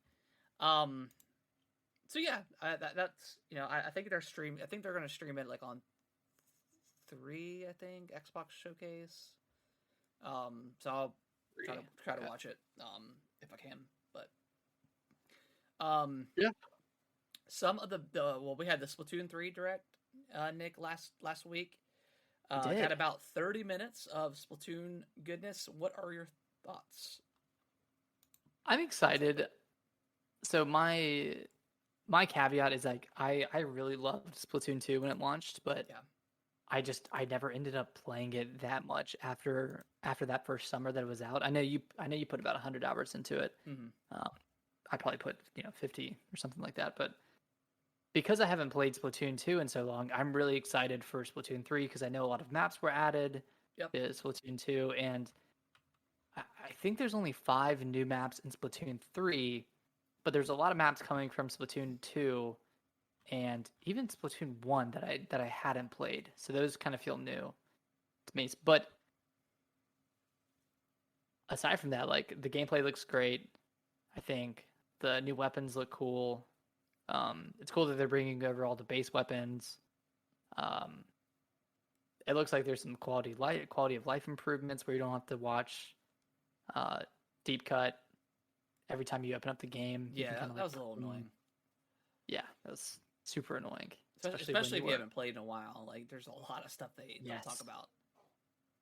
S1: So yeah, that's I think they're I think they're gonna stream it like on 3. I think Xbox Showcase. So I'll try to watch it if I can. But
S2: yeah.
S1: Some of we had the Splatoon 3 direct, Nick, last week. Had about 30 minutes of Splatoon goodness. What are your thoughts?
S2: I'm excited. So my caveat is like I really loved Splatoon 2 when it launched, but I never ended up playing it that much after that first summer that it was out. I know you put about 100 hours into it.
S1: Mm-hmm.
S2: I probably put 50 or something like that, but because I haven't played Splatoon 2 in so long, I'm really excited for Splatoon 3 because I know a lot of maps were added to Splatoon 2, and I think there's only 5 new maps in Splatoon 3, but there's a lot of maps coming from Splatoon 2 and even Splatoon 1 that I hadn't played. So those kind of feel new to me. But aside from that, like the gameplay looks great. I think the new weapons look cool. It's cool that they're bringing over all the base weapons. It looks like there's some quality of life improvements where you don't have to watch deep cut every time you open up the game.
S1: Yeah, that was a little annoying.
S2: Yeah, that was super annoying.
S1: Especially if you haven't played in a while. Like, there's a lot of stuff they don't talk about.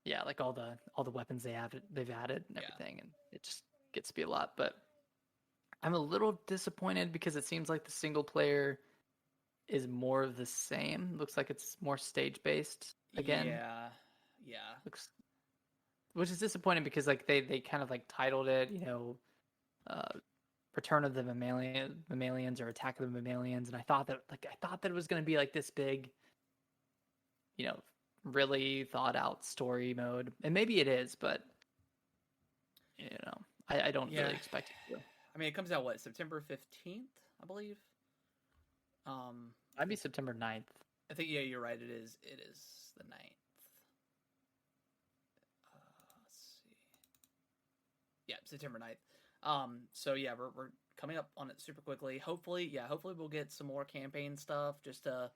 S2: Yeah, like all the weapons they've added and everything, and it just gets to be a lot. But I'm a little disappointed because it seems like the single player is more of the same. Looks like it's more stage based again.
S1: Yeah.
S2: Looks, which is disappointing because like they kind of like titled it, uh, Return of the Mammalians or Attack of the Mammalians, and I thought that it was going to be like this big, you know, really thought out story mode, and maybe it is, but I don't
S1: Yeah.
S2: really expect it to.
S1: I mean, it comes out what, September 15th, I believe. Um,
S2: Might be September 9th.
S1: I think yeah, you're right. It is. It is the 9th. Let's see. Yeah, September 9th. So yeah, we're coming up on it super quickly. Hopefully we'll get some more campaign stuff just to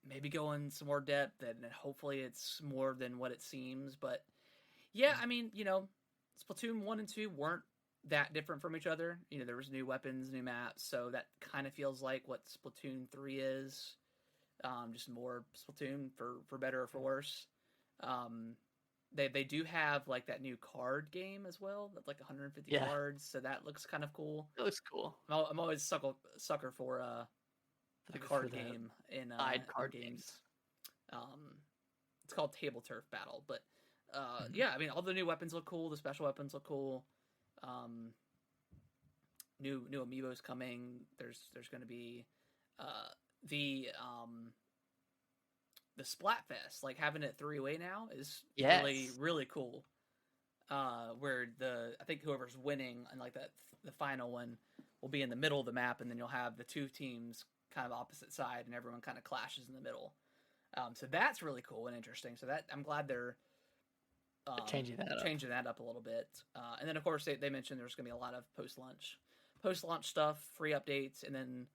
S1: maybe go in some more depth, and hopefully it's more than what it seems. But yeah, I mean, Splatoon 1 and 2 weren't that different from each other. There was new weapons, new maps, so that kind of feels like what Splatoon 3 is. Just more Splatoon for better or for worse. Um, they do have like that new card game as well. That's like 150
S2: Yeah,
S1: cards, so that looks kind of cool.
S2: it looks cool.
S1: I'm always sucker for a
S2: For
S1: card
S2: the
S1: game
S2: side
S1: in
S2: card games.
S1: games. It's called Table Turf Battle, but
S2: Mhm.
S1: yeah, I mean all the new weapons look cool. The special weapons look cool. Um, new amiibos coming. There's going to be uh, the the Splatfest, like having it 3-way now is really
S2: Yes.
S1: really cool. Where I think whoever's winning and like the final one will be in the middle of the map, and then you'll have the two teams kind of opposite side, and everyone kind of clashes in the middle. So that's really cool and interesting. So that I'm glad they're
S2: Changing that up.
S1: changing that up a little bit. And then of course they mentioned there's going to be a lot of post launch stuff, free updates, and then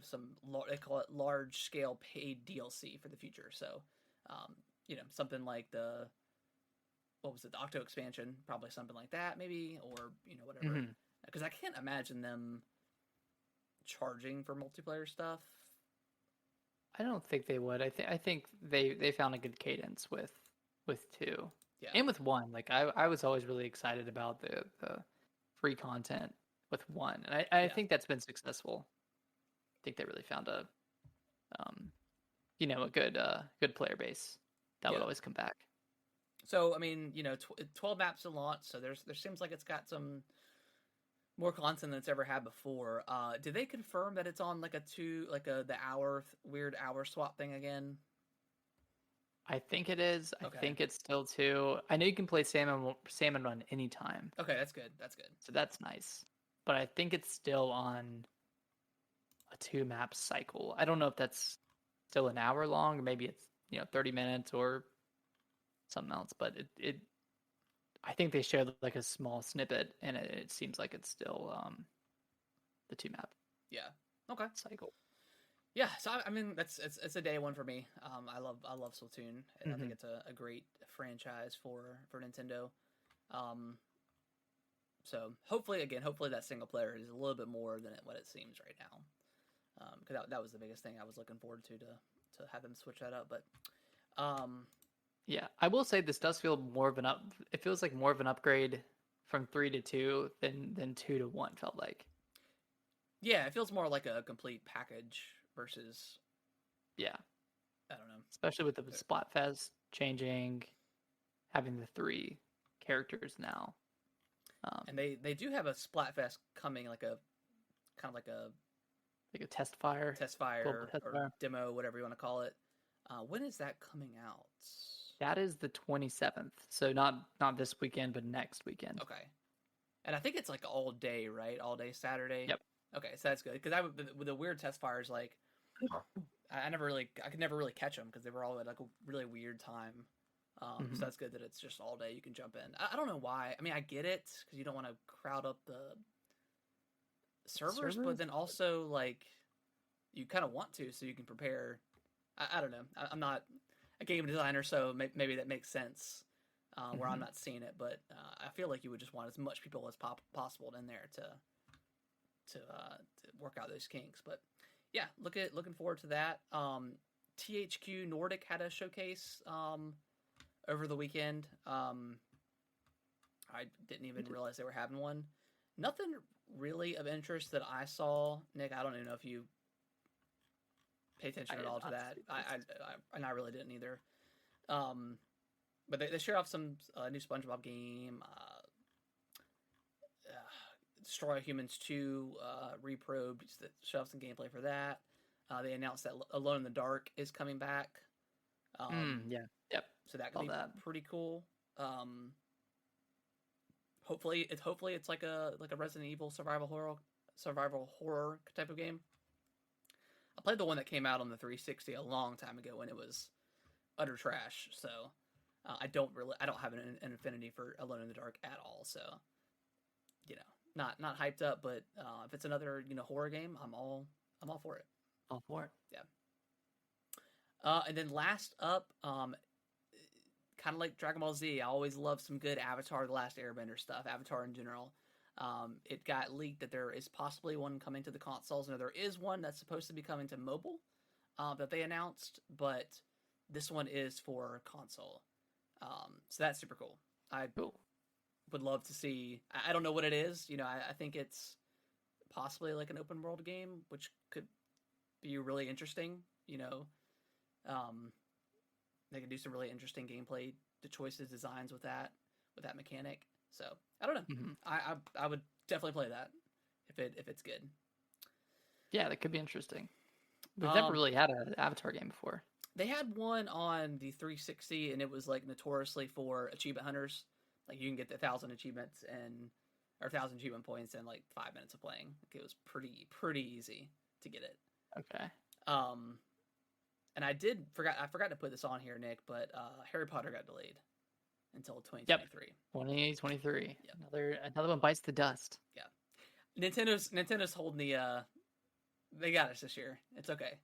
S1: some they call it large scale paid DLC for the future. So something like the what was it, the Octo expansion, probably something like that, maybe, or whatever.
S2: Hmm.
S1: Because I can't imagine them charging for multiplayer stuff.
S2: I don't think they would. I think they found a good cadence with two,
S1: Yeah,
S2: and with one. Like I was always really excited about the free content with one, and I
S1: yeah,
S2: think that's been successful. I think they really found um a good player base that would
S1: yeah.
S2: always come back.
S1: So I mean, 12 maps to launch. So there seems like it's got some more content than it's ever had before. Did they confirm that it's on like the weird hour swap thing again?
S2: I think it is. I
S1: Okay,
S2: think it's still two. I know you can play salmon run anytime,
S1: okay, that's good. That's good.
S2: so that's nice. But I think it's still on a two map cycle. I don't know if that's still an hour long, or maybe it's 30 minutes or something else. But it I think they shared like a small snippet, and it seems like it's still the two map
S1: Yeah. Okay.
S2: cycle.
S1: Yeah. So I mean, it's a day one for me. I love Splatoon, and I think
S2: Hmm.
S1: it's a great franchise for Nintendo. Um, so hopefully that single player is a little bit more than what it seems right now. Because that was the biggest thing I was looking forward to have them switch that up. But um,
S2: Yeah, I will say this does feel more of an up. It feels like more of an upgrade from three to two than two to one felt like.
S1: yeah, it feels more like a complete package versus
S2: Yeah,
S1: I don't know.
S2: especially with the Splatfest changing, having the three characters now.
S1: And they do have a Splatfest coming, like a kind of
S2: Like a test fire,
S1: test
S2: global
S1: fire
S2: test
S1: or
S2: fire.
S1: demo, whatever you want to call it. When is that coming out?
S2: That is the 27th. So not this weekend, but next weekend.
S1: Okay, and I think it's like all day, right? All day Saturday.
S2: Yep.
S1: Okay, so that's good because with the weird test fires, like I could never really catch them because they were all at like a really weird time. So
S2: Hmm.
S1: that's good that it's just all day you can jump in. I don't know why. I mean, I get it because you don't want to crowd up the servers, but
S2: Servers?
S1: then also like you kind of want to so you can prepare. I don't know. I'm not a game designer, so maybe that makes sense where I'm
S2: Hmm.
S1: not seeing it. But I feel like you would just want as much people as possible in there to work out those kinks. But yeah, looking forward to that. THQ Nordic had a showcase over the weekend. I didn't even realize they were having one. Nothing really of interest that I saw. Nick, I don't even know if you pay attention
S2: I
S1: at
S2: did
S1: all to
S2: not
S1: that.
S2: see
S1: I,
S2: this.
S1: and I really didn't either. But they showed off some new SpongeBob game. Destroy Humans 2 reprobed. Showed off some gameplay for that. They announced that Alone in the Dark is coming back.
S2: Yeah. Yep.
S1: So that could
S2: All
S1: be
S2: that.
S1: pretty cool. Hopefully it's like a Resident Evil survival horror type of game. I played the one that came out on the 360 a long time ago when it was utter trash. So I don't have an affinity for Alone in the Dark at all. So not hyped up, but if it's another horror game, I'm all for it.
S2: All for it.
S1: Yeah. And then last up, kind of like Dragon Ball Z, I always love some good Avatar: The Last Airbender stuff. Avatar in general. It got leaked that there is possibly one coming to the consoles. Now there is one that's supposed to be coming to mobile that they announced, but this one is for console. So that's super cool. I would love to see. I don't know what it is. I think it's possibly like an open world game, which could be really interesting. They can do some really interesting gameplay choices, designs with that mechanic. So I don't know.
S2: Mm-hmm.
S1: I would definitely play that if it's good.
S2: Yeah, that could be interesting. We've never really had an Avatar game before.
S1: They had one on the 360, and it was like notoriously for achievement hunters. Like you can get 1,000 achievements or 1,000 achievement points in like 5 minutes of playing. Like, it was pretty easy to get it.
S2: Okay.
S1: And I forgot to put this on here, Nick, but Harry Potter got delayed until 2023.
S2: Yep. 2023.
S1: Yep.
S2: Another one bites the dust.
S1: Yeah. Nintendo's holding the they got us this year. It's okay.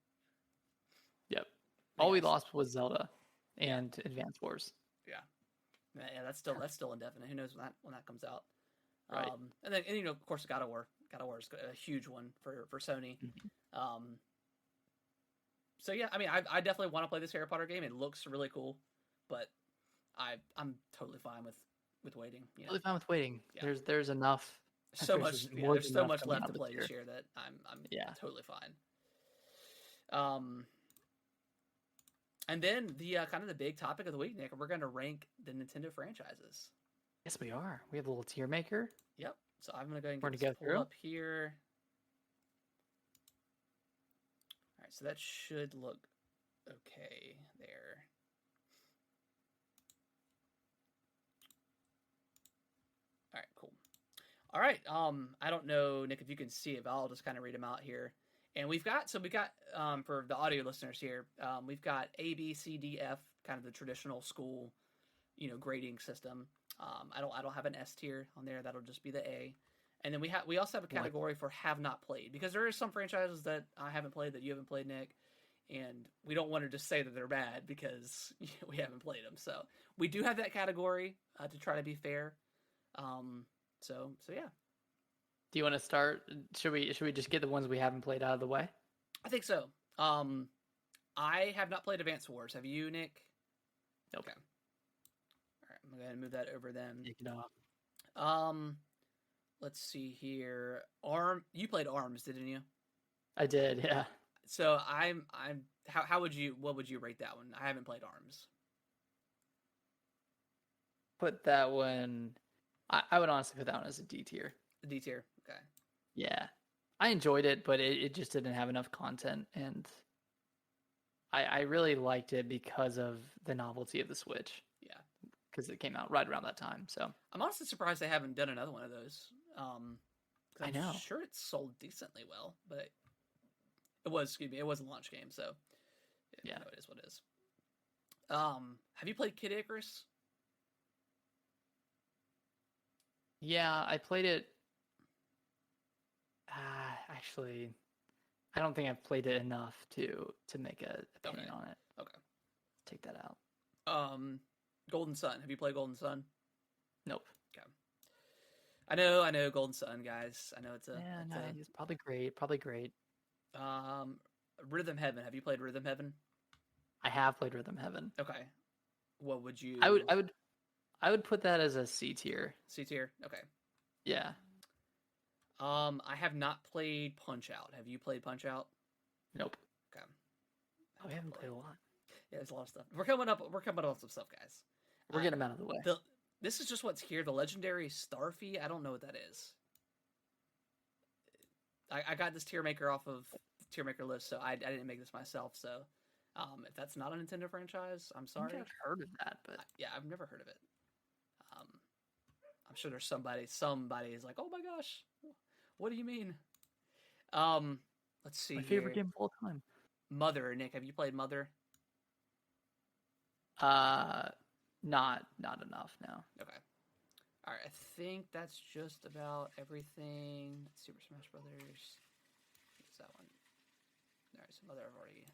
S2: Yep. All we lost was Zelda and Advance Wars.
S1: Yeah, that's still indefinite. Who knows when that comes out?
S2: Right.
S1: And then of course God of War. God of War is a huge one for Sony.
S2: Mm-hmm.
S1: So yeah, I mean, I definitely want to play this Harry Potter game. It looks really cool, but I'm totally fine with waiting.
S2: Totally fine with waiting.
S1: Yeah.
S2: There's enough.
S1: There's so much left to play this year that I'm totally fine. And then the kind of the big topic of the week, Nick, we're going to rank the Nintendo franchises.
S2: Yes, we are. We have a little tier maker.
S1: Yep. So I'm going to go ahead and get this pulled up here. All right, so that should look okay there. All right, cool. All right. I don't know, Nick, if you can see it, but I'll just kind of read them out here. And we got for the audio listeners here, we've got A, B, C, D, F, kind of the traditional school, grading system. I don't have an S tier on there. That'll just be the A. And then we also have a category for have not played, because there are some franchises that I haven't played that you haven't played, Nick, and we don't want to just say that they're bad because we haven't played them. So we do have that category to try to be fair. So yeah.
S2: Do you want to start? Should we just get the ones we haven't played out of the way?
S1: I think so. I have not played Advance Wars. Have you, Nick?
S2: Nope.
S1: Okay. All right, I'm gonna go ahead and move that over then.
S2: Take it off.
S1: Let's see here. You played ARMS, didn't you?
S2: I did, yeah.
S1: So what would you rate that one? I haven't played ARMS.
S2: Put that one. I would honestly put that one as a D tier.
S1: A D tier. Okay.
S2: Yeah. I enjoyed it, but it just didn't have enough content, and I really liked it because of the novelty of the Switch.
S1: Yeah.
S2: Because it came out right around that time. So
S1: I'm honestly surprised they haven't done another one of those.
S2: I know.
S1: I'm sure it sold decently well, but it was a launch game, so
S2: yeah,
S1: it is what it is. Have you played Kid Icarus?
S2: Yeah, I played it. Actually, I don't think I've played it enough to make an opinion on it.
S1: Okay.
S2: Take that out.
S1: Golden Sun. Have you played Golden Sun?
S2: Nope.
S1: Okay. I know Golden Sun, guys. I know it's
S2: it's probably great.
S1: Rhythm Heaven. Have you played Rhythm Heaven?
S2: I have played Rhythm Heaven.
S1: Okay. What would you?
S2: I would put that as a C tier.
S1: C tier. Okay.
S2: Yeah.
S1: I have not played Punch Out. Have you played Punch Out?
S2: Nope.
S1: Okay.
S2: Oh, we haven't played a lot.
S1: Yeah, there's a lot of stuff. We're coming up on some stuff, guys.
S2: We're getting them out of the way.
S1: This is just what's here. The legendary Starfy. I don't know what that is. I got this tier maker off of the tier maker list, so I didn't make this myself. So, if that's not a Nintendo franchise, I'm sorry.
S2: I've heard of that, but
S1: yeah, I've never heard of it. I'm sure there's somebody is like, oh my gosh, what do you mean? Let's see.
S2: My favorite game of all time.
S1: Mother, Nick, have you played Mother?
S2: Not enough. No.
S1: Okay. All right, I think that's just about everything. Super Smash Brothers. What's that one? All right, so Mother I've already.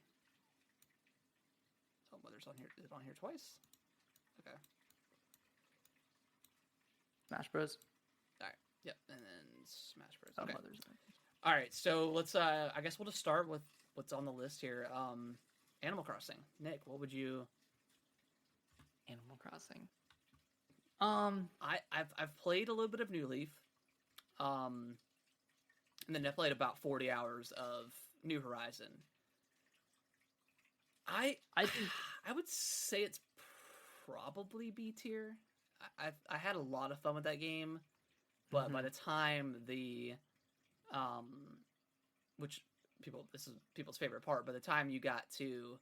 S1: Oh, Mother's on here. Is it on here twice? Okay.
S2: Smash Bros.
S1: All right. Yep, and then Smash Bros.
S2: Oh,
S1: Okay.
S2: Mother's.
S1: All right, so let's. I guess we'll just start with what's on the list here. Animal Crossing. Nick, what would you?
S2: Animal Crossing.
S1: I've played a little bit of New Leaf, and then I played about 40 hours of New Horizon. I think I would say it's probably B tier. I had a lot of fun with that game, but by the time which this is people's favorite part, by the time you got to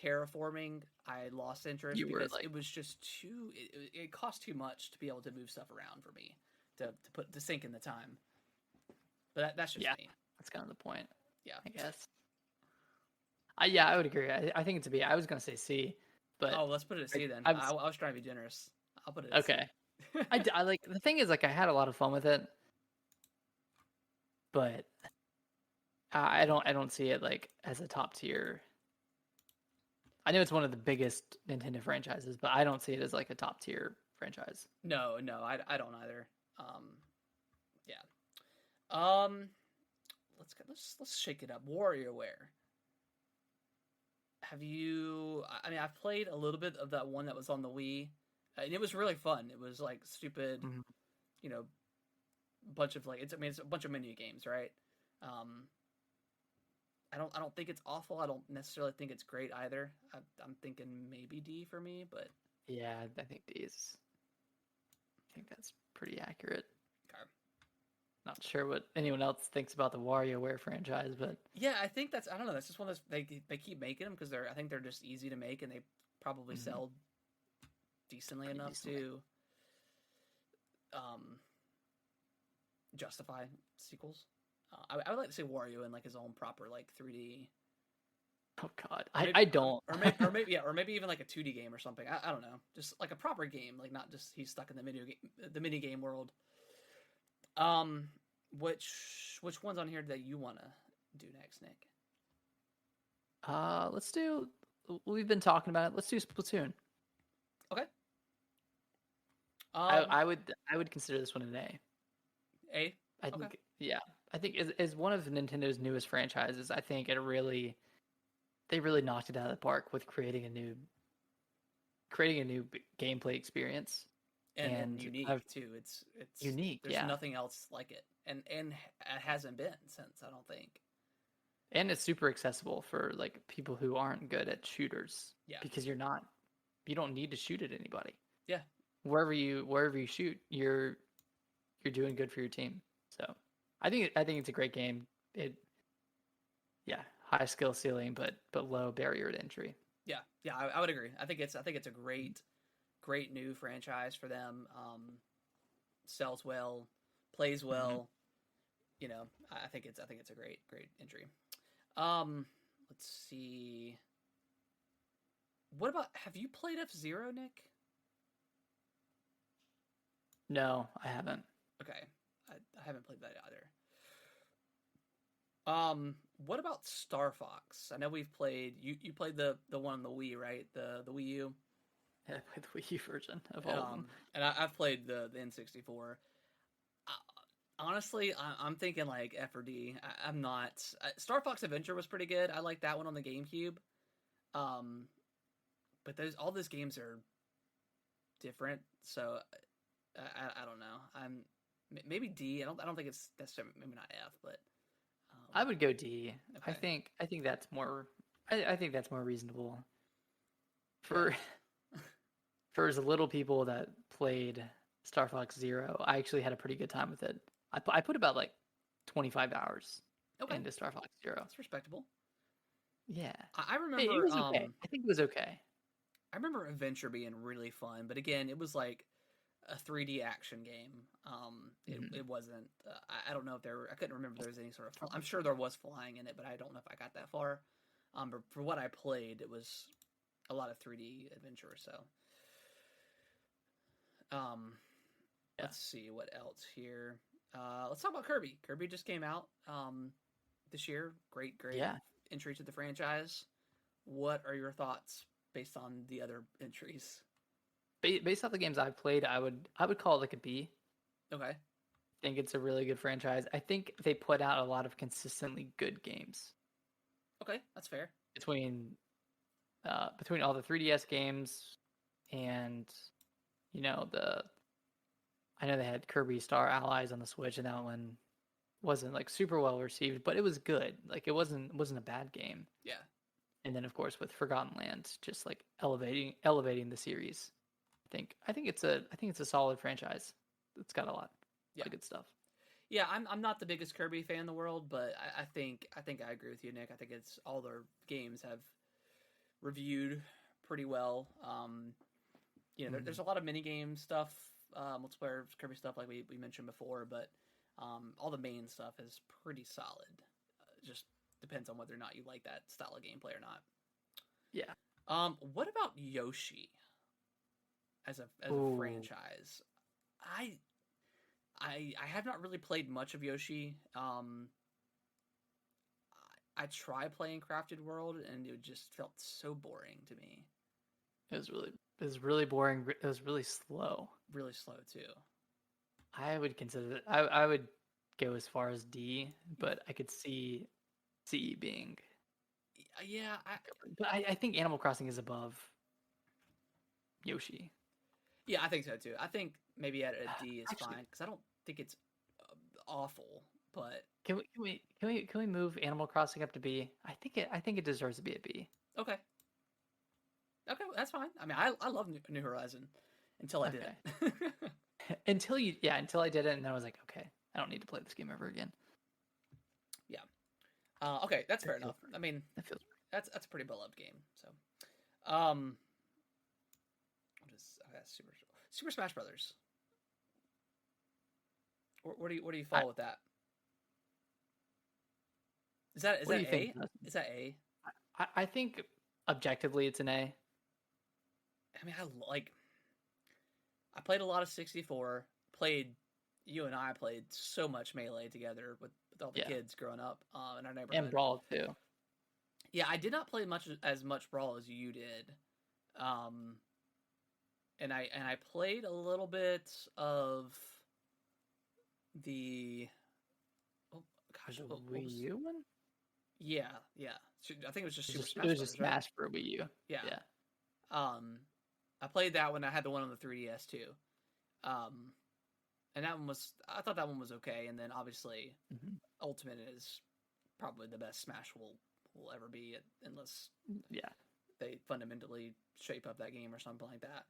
S1: terraforming, I lost interest because it was just too. It cost too much to be able to move stuff around for me to sink in the time. But that's just me.
S2: That's kind of the point.
S1: Yeah,
S2: I guess. I would agree. I think it's a B. I was gonna say C, but
S1: let's put it at C then. I was trying to be generous. I'll put it at C.
S2: I like the thing is like I had a lot of fun with it, but I don't see it like as a top tier. I know it's one of the biggest Nintendo franchises, but I don't see it as like a top tier franchise.
S1: No, I don't either. Let's shake it up. WarioWare. Have you? I mean, I've played a little bit of that one that was on the Wii, and it was really fun. It was like stupid, bunch of like it's a bunch of menu games, right? I don't think it's awful. I don't necessarily think it's great either. I'm thinking maybe D for me, but
S2: yeah, I think D is. I think that's pretty accurate.
S1: Okay.
S2: Not sure what anyone else thinks about the WarioWare franchise, but
S1: yeah, I think I don't know. That's just one of those they keep making them because I think they're just easy to make and they probably sell decently enough to justify sequels. I would like to say Wario in like his own proper like 3D.
S2: Oh God, I don't.
S1: or maybe even like a 2D game or something. I don't know, just like a proper game, like not just he's stuck in the mini game world. Which one's on here that you want to do next, Nick?
S2: Let's do. We've been talking about it. Let's do Splatoon.
S1: Okay.
S2: I would consider this one an A.
S1: A.
S2: I think I think as one of Nintendo's newest franchises, I think they really knocked it out of the park with creating a new gameplay experience.
S1: And unique too. It's
S2: unique.
S1: There's nothing else like it, and it hasn't been since, I don't think.
S2: And it's super accessible for like people who aren't good at shooters.
S1: Yeah. Because
S2: you don't need to shoot at anybody.
S1: Yeah.
S2: Wherever you shoot, you're doing good for your team. So I think it's a great game. High skill ceiling, but low barrier to entry.
S1: Yeah, I would agree. I think it's a great new franchise for them. Sells well, plays well. I think it's a great entry. Let's see. What about? Have you played F-Zero, Nick?
S2: No, I haven't.
S1: Okay, I haven't played that either. What about Star Fox? I know we've played. You played the one on the Wii, right? The Wii U.
S2: Yeah, I played the Wii U version of all of them.
S1: And I've played the N64. Honestly, I'm thinking like F or D. I'm not. Star Fox Adventure was pretty good. I like that one on the GameCube. But all those games are different, so I don't know. I'm maybe D. I don't think it's necessarily maybe not F, but
S2: I would go D.
S1: Okay.
S2: I think that's more. I think that's more reasonable.
S1: Yeah.
S2: For as little people that played Star Fox Zero, I actually had a pretty good time with it. I put about like 25 hours
S1: Okay,
S2: into Star Fox Zero.
S1: that's respectable.
S2: Yeah,
S1: I
S2: it
S1: remember
S2: was okay. I think it was okay.
S1: I remember Adventure being really fun, but again, it was like a 3D action game. It wasn't. I don't know if there were. I couldn't remember if there was any sort of. I'm sure there was flying in it, but I don't know if I got that far. But for what I played, it was a lot of 3D adventure. So, um,
S2: Yeah,
S1: let's see what else here. Let's talk about Kirby. Kirby just came out this year. Great
S2: yeah.
S1: entry to the franchise. What are your thoughts based on the other entries?
S2: Based off the games I've played, I would call it like a B.
S1: Okay.
S2: I think it's a really good franchise. I think they put out a lot of consistently good games
S1: Okay, that's fair.
S2: between all the 3DS games and the I know they had Kirby Star Allies on the Switch, and that one wasn't like super well received, but it was good. Like it wasn't a bad game.
S1: Yeah.
S2: And then of course with Forgotten Lands, just like elevating the series. I think it's a solid franchise. It's got a lot
S1: Yeah.
S2: of good stuff.
S1: Yeah, I'm not the biggest Kirby fan in the world, but I think I agree with you, Nick. I think it's all their games have reviewed pretty well. There's a lot of mini game stuff, multiplayer Kirby stuff like we mentioned before, but all the main stuff is pretty solid. Just depends on whether or not you like that style of gameplay or not.
S2: Yeah.
S1: What about Yoshi as a franchise? I I have not really played much of Yoshi. I tried playing Crafted World and it just felt so boring to me.
S2: It was really boring. It was really slow.
S1: Really slow too.
S2: I would consider it. I would go as far as D, but I could see C being.
S1: Yeah,
S2: But I think Animal Crossing is above Yoshi.
S1: I think so too. I think maybe at a D is
S2: Actually,
S1: fine because I don't think it's awful, but
S2: can we move Animal Crossing up to B? I think it deserves to be a B.
S1: okay, okay, that's fine. I mean, I love New Horizon until I did
S2: Okay.
S1: it.
S2: Until I did it, and then I was like, okay, I don't need to play this game ever again.
S1: Yeah. Okay, that's fair
S2: That feels
S1: enough. I mean,
S2: that feels
S1: that's a pretty beloved game. So, um, what is Super Smash Brothers? Where do you fall with that? Is that
S2: What do you think,
S1: A?
S2: Dustin?
S1: Is that A?
S2: I think objectively it's an A.
S1: I mean, I played a lot of 64. You and I played so much Melee together with all the
S2: Yeah,
S1: kids growing up in our
S2: and
S1: neighborhood.
S2: Brawl too.
S1: Yeah, I did not play as much Brawl as you did, um, and I played a little bit of the oh gosh,
S2: The
S1: what
S2: Wii
S1: was
S2: U one?
S1: yeah, I think it was just
S2: It
S1: Super
S2: was just, it
S1: Smash
S2: was just
S1: Brothers, right?
S2: Smash for Wii U.
S1: Yeah.
S2: Yeah.
S1: Um, I played that one. I had the one on the 3DS too. Um, and I thought that one was okay. And then obviously,
S2: hmm
S1: Ultimate is probably the best Smash will ever be, unless
S2: Yeah.
S1: they fundamentally shape up that game or something like that.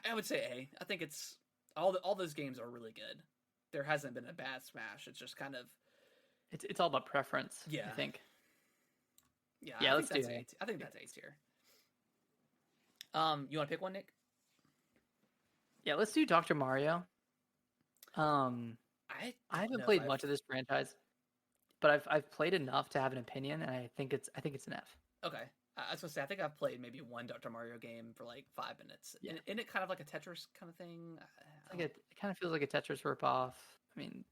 S1: I would say A. I think it's all those games are really good. There hasn't been a bad Smash. It's just kind of
S2: It's all about preference,
S1: yeah,
S2: I think.
S1: yeah.
S2: Yeah,
S1: I
S2: let's
S1: think
S2: do
S1: that's
S2: A.
S1: A. I think that's A tier. You want to pick one, Nick?
S2: Yeah, let's do Dr. Mario.
S1: I
S2: I
S1: don't
S2: haven't
S1: know if
S2: played
S1: I've
S2: much of this franchise, but I've played enough to have an opinion, and I think it's an F.
S1: okay. I was gonna say I think I've played maybe one Dr. Mario game for like 5 minutes.
S2: Yeah.
S1: Isn't it kind of like a Tetris kind of thing?
S2: It kind of feels like a Tetris ripoff. I mean,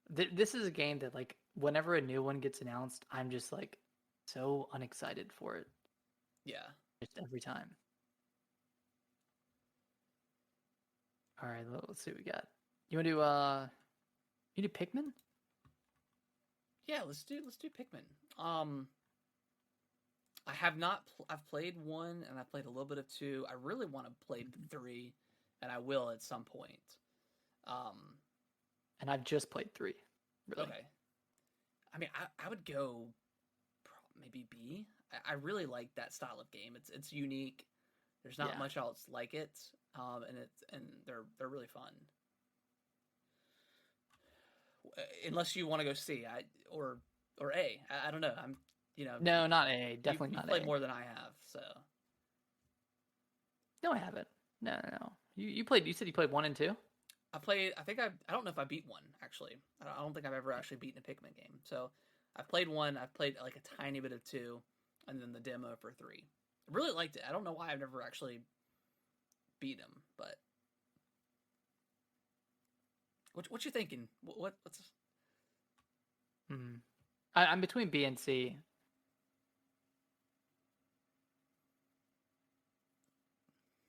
S2: this is a game that like whenever a new one gets announced, I'm just like so unexcited for it
S1: Yeah.
S2: just every time. All right, let's see what we got. You want to you do Pikmin?
S1: Yeah, let's do Pikmin. I have not. I've played one, and I played a little bit of two. I really want to play three, and I will at some point. Um,
S2: And I've just played 3. Really?
S1: okay. I mean, I would go maybe B. I really like that style of game. It's unique. There's not
S2: Yeah.
S1: much else like it, and they're really fun. Unless you want to go C, or A. I don't know. I'm
S2: No, not A.
S1: you've
S2: Definitely not
S1: played
S2: A.
S1: more than I have, so
S2: No, I haven't. No. You played. You said you played 1 and 2.
S1: I played. I don't know if I beat one actually. I don't think I've ever actually beaten a Pikmin game. So I've played one. I've played like a tiny bit of two, and then the demo for three. I really liked it. I don't know why I've never actually beat them, but what you thinking? What's
S2: Hmm. I'm between B and C.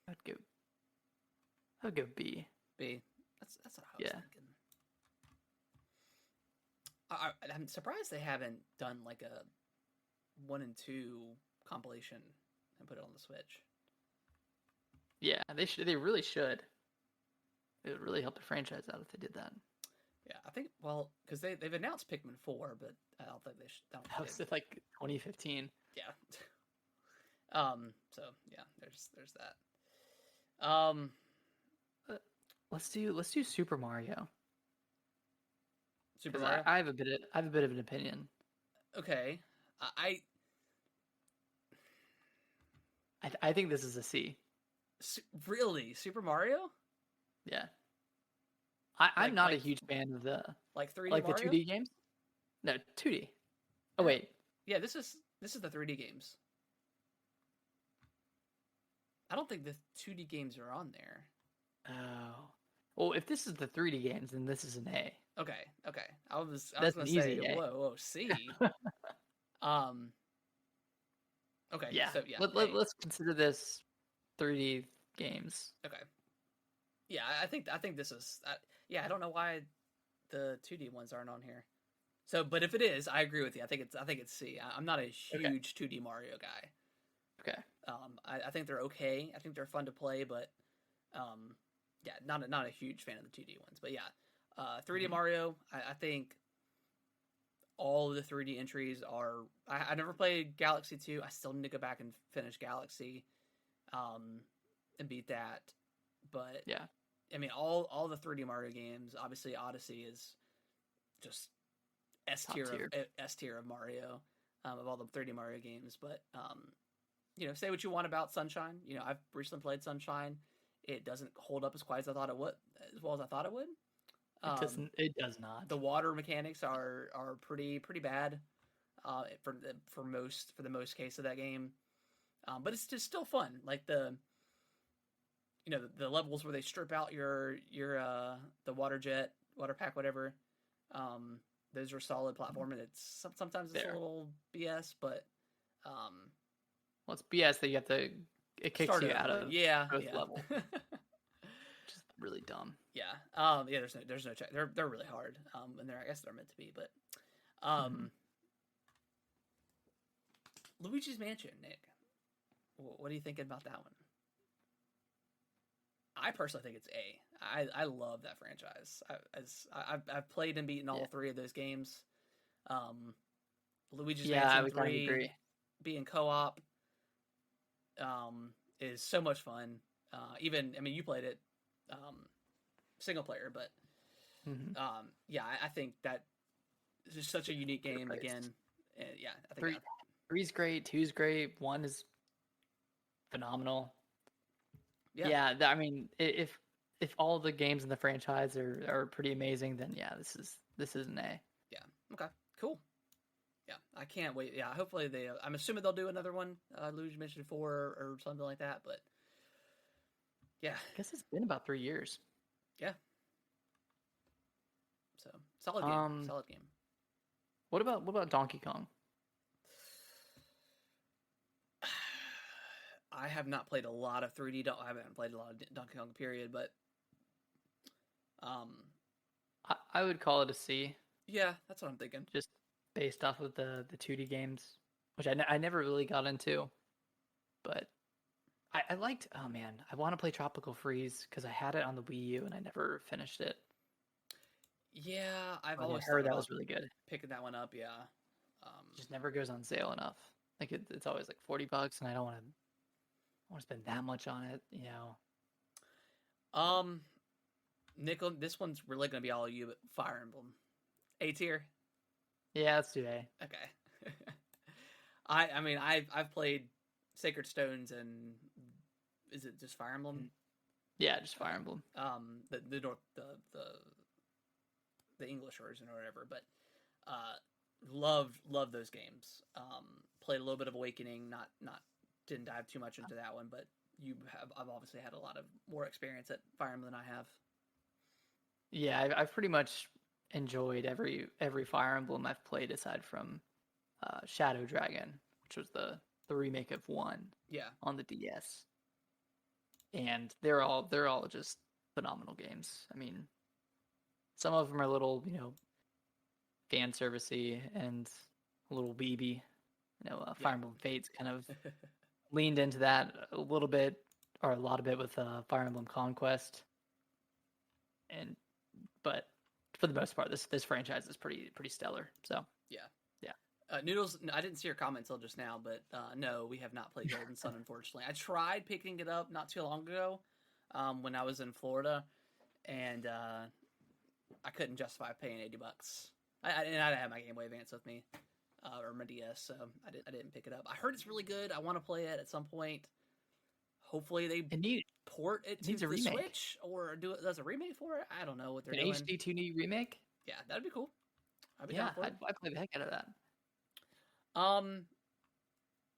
S2: I'd go. I'd go B.
S1: B? That's what I was
S2: Yeah.
S1: thinking. I'm surprised they haven't done like a 1 and 2 compilation and put it on the Switch.
S2: Yeah, they should. They really should. It would really help the franchise out if they did that.
S1: Yeah, I think because they've announced Pikmin 4, but I don't think they should.
S2: That was like 2015.
S1: Yeah. So yeah, there's that.
S2: Let's do Super Mario.
S1: Super Mario.
S2: I have a bit of an opinion.
S1: Okay.
S2: I think this is a C.
S1: Really, Super Mario?
S2: Yeah. I'm not a huge fan of the
S1: like 3D
S2: like
S1: Mario?
S2: the 2D games. No, 2D. Oh wait.
S1: Yeah, this is the 3D games. I don't think the 2D games are on there.
S2: Oh. Well, if this is the 3D games, then this is an A.
S1: Okay. I was
S2: That's
S1: gonna
S2: an
S1: say,
S2: easy A.
S1: whoa, C. Okay.
S2: Yeah.
S1: So yeah.
S2: Let's consider this 3D games.
S1: Okay. Yeah, I think this is. Yeah, I don't know why the 2D ones aren't on here. So, but if it is, I agree with you. I think it's C. I'm not a huge 2D Mario guy.
S2: Okay.
S1: I think they're okay. I think they're fun to play, but yeah, not a huge fan of the 2D ones. But yeah, 3D Mario. I think all of the 3D entries are. I never played Galaxy 2. I still need to go back and finish Galaxy, and beat that. But
S2: yeah,
S1: I mean, all the 3D Mario games. Obviously, Odyssey is just S tier of Mario, of all the 3D Mario games. But say what you want about Sunshine. I've recently played Sunshine. It doesn't hold up as quite as I thought it would, as well as I thought it would.
S2: It does not.
S1: The water mechanics are pretty bad, for the most case of that game. But it's just still fun. Like the levels where they strip out your the water pack, whatever. Those are solid platforming. It's sometimes it's a little BS, but
S2: well, it's BS that you have to. It kicks you out of both level. Which is really dumb.
S1: Yeah. Yeah. There's no check. They're really hard. And I guess they're meant to be, but Luigi's Mansion, Nick. What are you thinking about that one? I personally think it's A. I love that franchise. I've played and beaten all three of those games. Luigi's Mansion 3 being co-op is so much fun. You played it single player, but yeah, I think that it's just such a unique game again. And yeah, I think
S2: three's great, 2's great, 1 is phenomenal. Yeah, I mean, if all the games in the franchise are pretty amazing, then yeah, this is an A.
S1: Yeah. Okay. Cool. Yeah, I can't wait. Yeah, hopefully I'm assuming they'll do another one, Luigi Mansion 4 or something like that. But yeah,
S2: I guess it's been about 3 years.
S1: Yeah. So solid game. Solid game.
S2: What about Donkey Kong?
S1: I have not played a lot of 3D. I haven't played a lot of Donkey Kong period, but
S2: I would call it a C.
S1: Yeah, that's what I'm thinking.
S2: Just based off of the 2D games, which I never really got into, but I liked. Oh man, I want to play Tropical Freeze because I had it on the Wii U and I never finished it.
S1: Yeah, I've
S2: But
S1: always
S2: I heard that was really good.
S1: Picking that one up, yeah.
S2: Just never goes on sale enough. Like it's always like $40, and I don't want to spend that much on it.
S1: Nickel, this one's really gonna be all you, but Fire Emblem, A tier.
S2: Yeah, let's do A.
S1: Okay. I mean I've played Sacred Stones and is it just Fire Emblem?
S2: Yeah, just Fire Emblem.
S1: The English version or whatever, but loved those games. Played a little bit of Awakening, not didn't dive too much into that one, but I've obviously had a lot of more experience at Fire Emblem than I have.
S2: Yeah, I've pretty much enjoyed every Fire Emblem I've played aside from Shadow Dragon, which was the remake of 1
S1: Yeah.
S2: on the DS. And they're all just phenomenal games. I mean, some of them are a little, fan servicey and a little weeby. Fire Emblem Fates kind of leaned into that a little bit, or a lot of it with Fire Emblem Conquest. But for the most part, this franchise is pretty stellar. So
S1: yeah.
S2: Yeah.
S1: Noodles, I didn't see your comment until just now, but no, we have not played Golden Sun, unfortunately. I tried picking it up not too long ago when I was in Florida, and I couldn't justify paying $80. I didn't have my Game Boy Advance with me, or my DS, so I didn't pick it up. I heard it's really good. I want to play it at some point. Hopefully they port it to the Switch, or does a remake for it. I don't know what they're doing.
S2: An HD 2D remake?
S1: Yeah, that'd be cool.
S2: I'd play the heck out of that.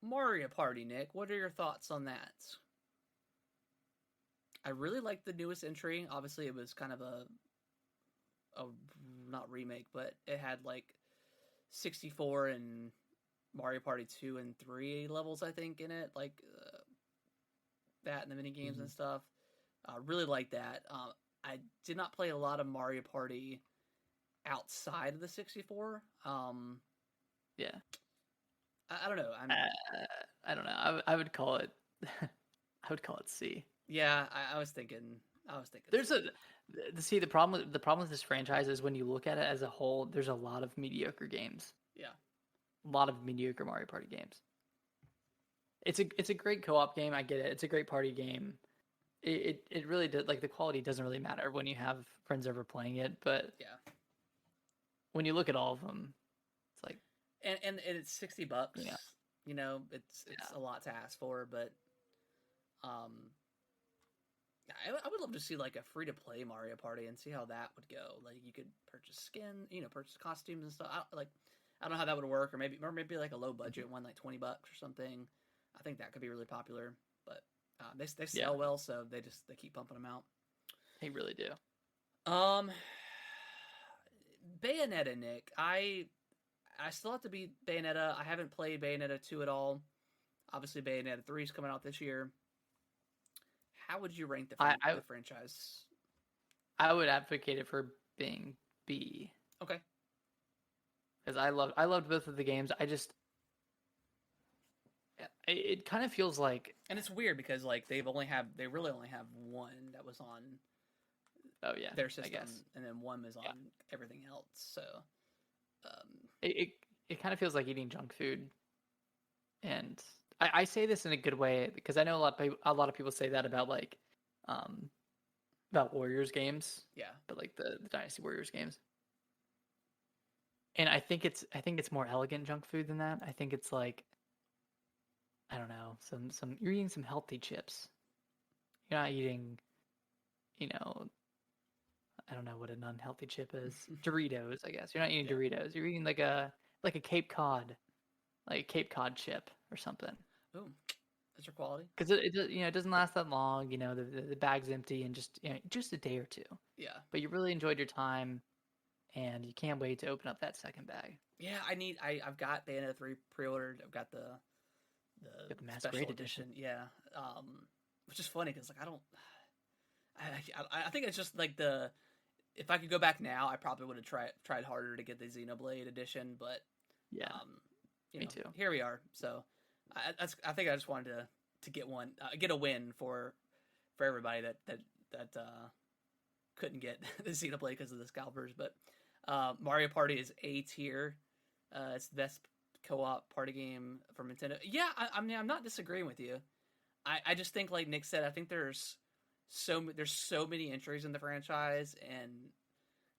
S1: Mario Party, Nick. What are your thoughts on that? I really like the newest entry. Obviously, it was kind of a not remake, but it had like 64 and Mario Party 2 and 3 levels, I think, in it. Like that and the mini games and stuff. Really like that. I did not play a lot of Mario Party outside of the 64.
S2: Yeah.
S1: I don't know.
S2: I don't know. I would call it. I would call it C.
S1: Yeah, I was thinking.
S2: There's the problem with this franchise is when you look at it as a whole, there's a lot of mediocre games.
S1: Yeah.
S2: A lot of mediocre Mario Party games. It's a great co-op game. I get it. It's a great party game. It really does, like, the quality doesn't really matter when you have friends over playing it, but
S1: yeah,
S2: when you look at all of them, it's like
S1: and it's $60.
S2: Yeah.
S1: It's a lot to ask for, but I would love to see like a free to play Mario Party and see how that would go. Like you could purchase skin, purchase costumes and stuff. I don't know how that would work, or maybe like a low budget one, like $20 or something. I think that could be really popular, but they sell well, so they keep pumping them out.
S2: They really do.
S1: Bayonetta, Nick. I still have to beat Bayonetta. I haven't played Bayonetta 2 at all. Obviously, Bayonetta 3 is coming out this year. How would you rank the franchise?
S2: I would advocate it for being B.
S1: Okay.
S2: Because I loved both of the games. It kind of feels like,
S1: and it's weird because like they really only have one that was on.
S2: Oh yeah,
S1: their system, and then one is on everything else. So,
S2: it kind of feels like eating junk food, and I say this in a good way because I know a lot of people say that about about Warriors games.
S1: Yeah,
S2: but like the Dynasty Warriors games. And I think it's more elegant junk food than that. I think it's like, I don't know, some you're eating some healthy chips. You're not eating, I don't know what an unhealthy chip is. Doritos, I guess. You're not eating Doritos. You're eating like a Cape Cod, chip or something.
S1: Ooh, that's your quality.
S2: Because it doesn't last that long. The bag's empty and just a day or two.
S1: Yeah.
S2: But you really enjoyed your time, and you can't wait to open up that second bag.
S1: Yeah, I've got Bayonetta 3 pre-ordered. I've got the
S2: Masquerade edition.
S1: Yeah, which is funny because I think it's just like if I could go back now, I probably would have tried harder to get the Xenoblade edition, but
S2: yeah, me too.
S1: Here we are. So I think I just wanted to get one, get a win for everybody that couldn't get the Xenoblade because of the scalpers. But Mario Party is A tier. It's the co-op party game from Nintendo. Yeah, I mean, I'm not disagreeing with you. I just think, like Nick said, I think there's so many entries in the franchise, and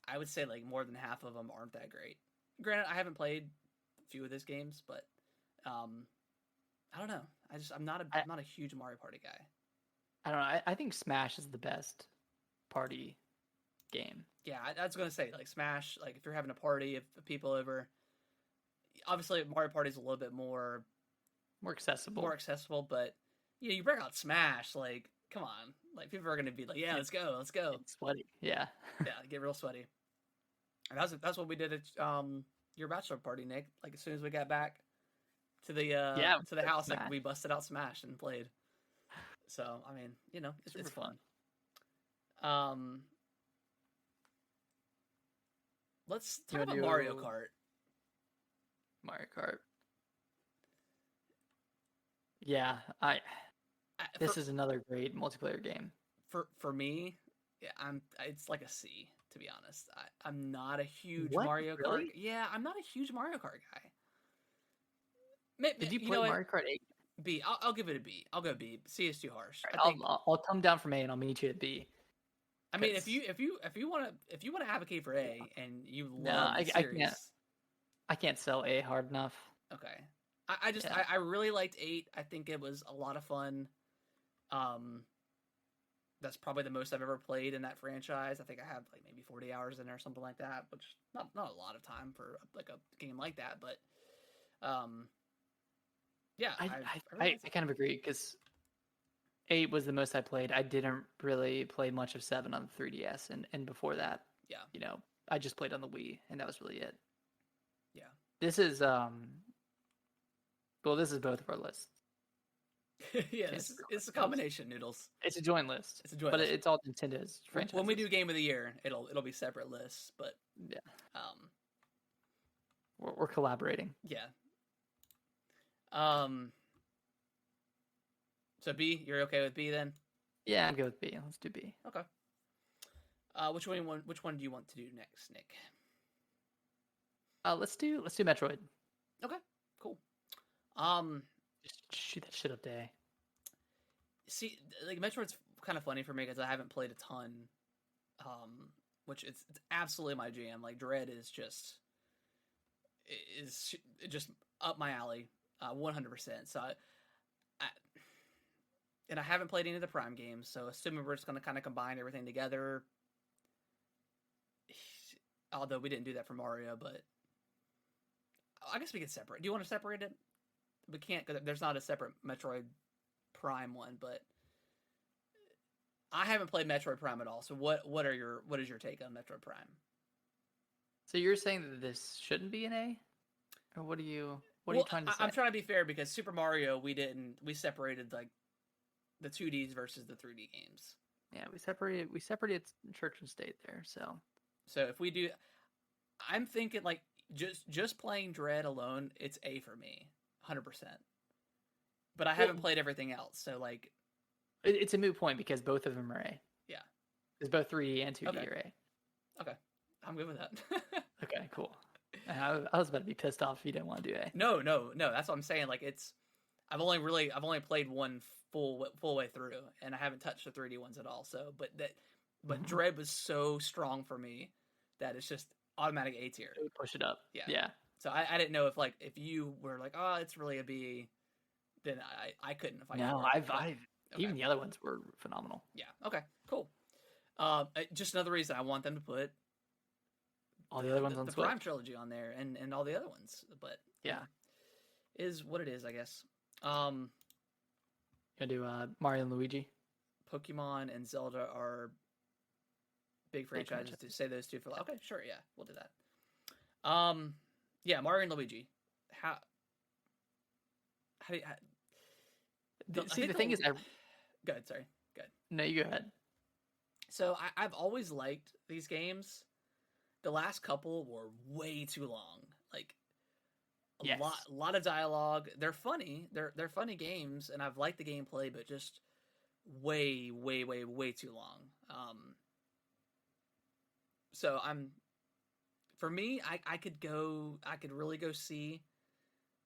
S1: I would say like more than half of them aren't that great. Granted, I haven't played a few of those games, but I don't know. I'm not a huge Mario Party guy.
S2: I don't know. I think Smash is the best party game.
S1: Yeah, I was gonna say like Smash. Like if you're having a party of people over, obviously Mario Party is a little bit more
S2: More accessible.
S1: but you break out Smash, like come on, like people are gonna be like, yeah, let's go.
S2: It's sweaty. Yeah.
S1: Yeah, get real sweaty. And that's what we did at your bachelor party, Nick. Like as soon as we got back to the to the house, like we busted out Smash and played. So I mean, it's fun. Let's talk about Mario Kart.
S2: Mario Kart. Yeah, this is another great multiplayer game.
S1: For me, yeah, it's like a C, to be honest. I'm not a huge
S2: What?
S1: Mario
S2: Really?
S1: Kart. Yeah, I'm not a huge Mario Kart guy.
S2: Did you play Mario Kart 8?
S1: B. I'll give it a B. I'll go B. C is too harsh.
S2: Right, I'll come down from A and I'll meet you at B.
S1: I mean, if you want to advocate for A and you love the series,
S2: I can't sell A hard enough.
S1: Okay. I really liked 8. I think it was a lot of fun. That's probably the most I've ever played in that franchise. I think I have like maybe 40 hours in there or something like that, which not a lot of time for like a game like that, but yeah,
S2: I kind of agree because 8 was the most I played. I didn't really play much of 7 on the 3DS, and before that,
S1: yeah,
S2: I just played on the Wii, and that was really it.
S1: Yeah.
S2: This is this is both of our lists.
S1: Yeah, it's a combination, Noodles.
S2: It's a joint list.
S1: But
S2: it's all Nintendo's franchises.
S1: When we do Game of the Year, it'll be separate lists, but
S2: yeah, we're collaborating.
S1: Yeah. So B, you're okay with B then?
S2: Yeah, I'm good with B. Let's do B.
S1: Okay. Which one do you want to do next, Nick?
S2: Let's do Metroid.
S1: Okay, cool.
S2: Just shoot that shit up to A.
S1: See, like Metroid's kind of funny for me because I haven't played a ton, which it's absolutely my jam. Like Dread is just up my alley, 100%. So I haven't played any of the Prime games, so assuming we're just going to kind of combine everything together. Although we didn't do that for Mario, but I guess we could separate. Do you want to separate it? We can't because there's not a separate Metroid Prime one, but I haven't played Metroid Prime at all. So what is your take on Metroid Prime?
S2: So you're saying that this shouldn't be an A, or what are you trying to say? I'm
S1: trying to be fair because Super Mario we separated like the 2Ds versus the 3D games.
S2: Yeah, we separated church and state there.
S1: So if we do, I'm thinking like just playing Dread alone, it's A for me, 100%. But I haven't played everything else, so like,
S2: it's a moot point because both of them are A.
S1: Yeah,
S2: it's both 3D and 2D are A.
S1: Okay, I'm good with that.
S2: Okay, cool. I was about to be pissed off if you didn't want to do A.
S1: No, that's what I'm saying. Like I've only played one full way through, and I haven't touched the 3D ones at all. So, but Dread was so strong for me that it's just automatic A tier.
S2: Push it up. Yeah.
S1: So I didn't know if you were like, oh, it's really a B, then I couldn't.
S2: Even the other ones were phenomenal.
S1: Yeah. Okay. Cool. Just another reason I want them to put
S2: all the other ones on
S1: the
S2: Switch.
S1: Prime trilogy on there and all the other ones, but
S2: yeah,
S1: is what it is, I guess.
S2: Gonna do Mario and Luigi.
S1: Pokemon and Zelda are big franchises. To say those two for okay, sure, yeah, we'll do that. Yeah, Mario and Luigi. How do you?
S2: The thing is,
S1: go ahead. Sorry, go ahead.
S2: No, you go ahead.
S1: So I've always liked these games. The last couple were way too long. Like a lot of dialogue. They're funny. They're funny games, and I've liked the gameplay, but just way too long. So for me, I could really go C.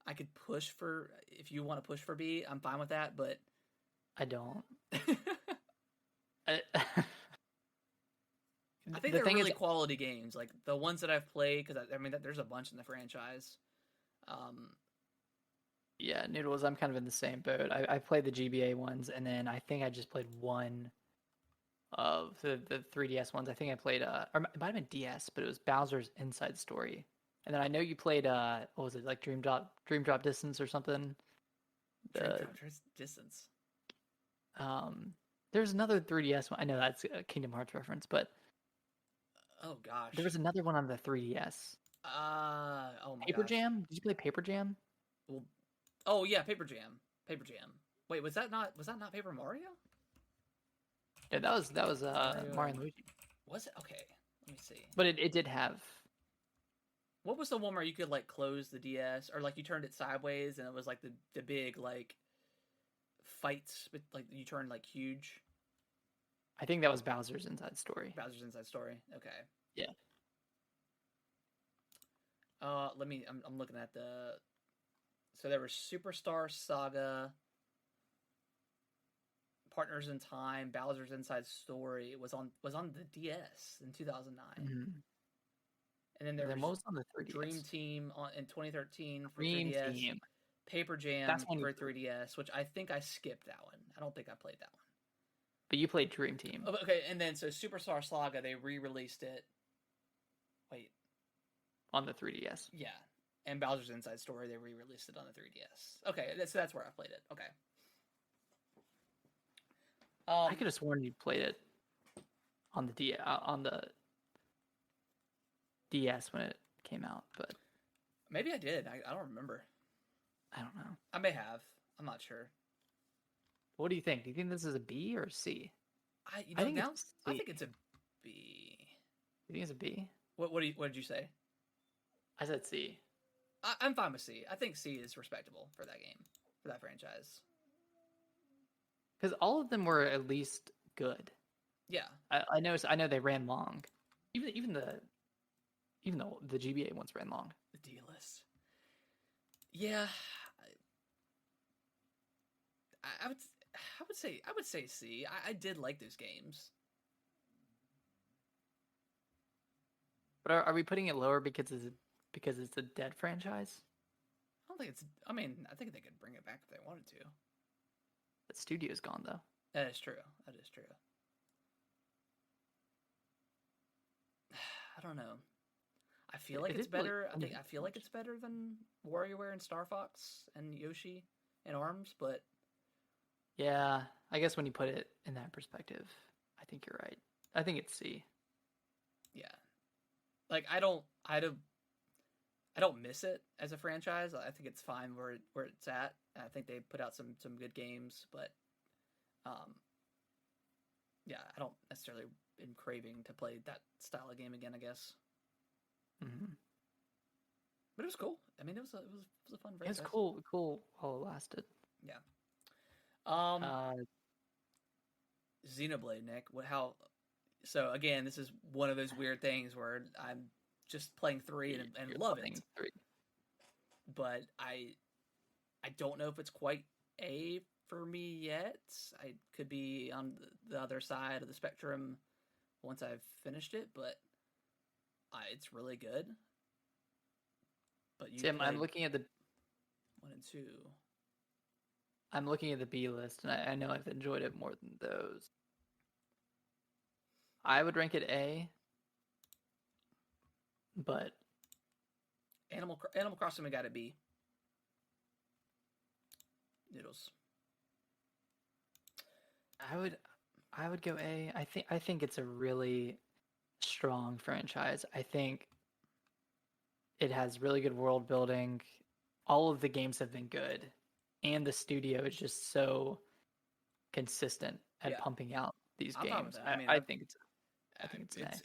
S1: I could push for if you want to push for B. I'm fine with that, but
S2: I don't.
S1: I think
S2: The
S1: they're
S2: thing is,
S1: really quality games, like the ones that I've played. Because I mean, there's a bunch in the franchise.
S2: yeah, Noodles, I'm kind of in the same boat. I played the GBA ones, and then I think I just played one of the 3DS ones. I think I played or it might have been DS, but it was Bowser's Inside Story. And then I know you played what was it, like Dream Drop Distance or something?
S1: Dream
S2: The
S1: Drop Distance.
S2: there's another 3DS one. I know that's a Kingdom Hearts reference, but
S1: Oh gosh.
S2: there was another one on the 3DS.
S1: Oh my
S2: Paper
S1: gosh.
S2: Jam? Did you play Paper Jam?
S1: Well, oh yeah, Paper Jam. Paper Jam. Wait, was that not Paper Mario?
S2: Yeah, that was Mario and Luigi.
S1: Was it? Okay, let me see.
S2: But it did have.
S1: What was the one where you could like close the DS or like you turned it sideways and it was like the big like fights, but like you turned like huge.
S2: I think that was Bowser's Inside Story.
S1: Bowser's Inside Story. Okay.
S2: Yeah.
S1: Let me. I'm looking at the. So there was Superstar Saga, Partners in Time, Bowser's Inside Story. It was on the DS in 2009,
S2: Mm-hmm.
S1: and then there
S2: Then
S1: was
S2: what was on the 3DS?
S1: Dream Team in 2013 for
S2: Dream
S1: 3DS.
S2: Team.
S1: Paper Jam
S2: That's one
S1: for 3DS, which I think I skipped that one. I don't think I played that one.
S2: But you played Dream Team.
S1: Oh, okay, and then so Superstar Saga, they re-released it. Wait.
S2: On the 3DS.
S1: Yeah. And Bowser's Inside Story, they re-released it on the 3DS. Okay, that's where I played it. Okay.
S2: I could have sworn you played it on the DS when it came out, but
S1: maybe I did. I don't remember.
S2: I don't know.
S1: I may have. I'm not sure.
S2: What do you think? Do you think this is a B or a C?
S1: I
S2: think
S1: now
S2: it's
S1: I
S2: C.
S1: think it's a B.
S2: You think it's a B?
S1: What did you say?
S2: I said C.
S1: I'm fine with C. I think C is respectable for that game, for that franchise.
S2: Because all of them were at least good.
S1: Yeah.
S2: I know they ran long. Even the GBA ones ran long.
S1: The D list. Yeah. I would say C. I did like those games.
S2: But are we putting it lower because it's a dead franchise?
S1: I don't think it's. I mean, I think they could bring it back if they wanted to.
S2: The studio's gone though.
S1: That is true. That is true. I don't know. I feel like it's better. I feel like it's better than WarioWare and Star Fox and Yoshi and ARMS, but
S2: yeah, I guess when you put it in that perspective, I think you're right. I think it's C.
S1: Yeah. Like I don't miss it as a franchise. I think it's fine where it's at. I think they put out some good games, but yeah, I don't necessarily am craving to play that style of game again, I guess.
S2: Mm-hmm.
S1: But it was cool. I mean, it was a fun franchise.
S2: It's cool while it lasted.
S1: Yeah. Xenoblade, Nick. So again, this is one of those weird things where I'm just playing 3 and love it.
S2: 3.
S1: But I don't know if it's quite A for me yet. I could be on the other side of the spectrum once I've finished it, but it's really good. But
S2: Tim, I'm looking at the
S1: 1 and 2.
S2: I'm looking at the B list, and I know I've enjoyed it more than those. I would rank it A, but
S1: Animal Crossing, we got to B. Noodles.
S2: I would go A. I think it's a really strong franchise. I think it has really good world building. All of the games have been good, and the studio is just so consistent at pumping out these games. I think it's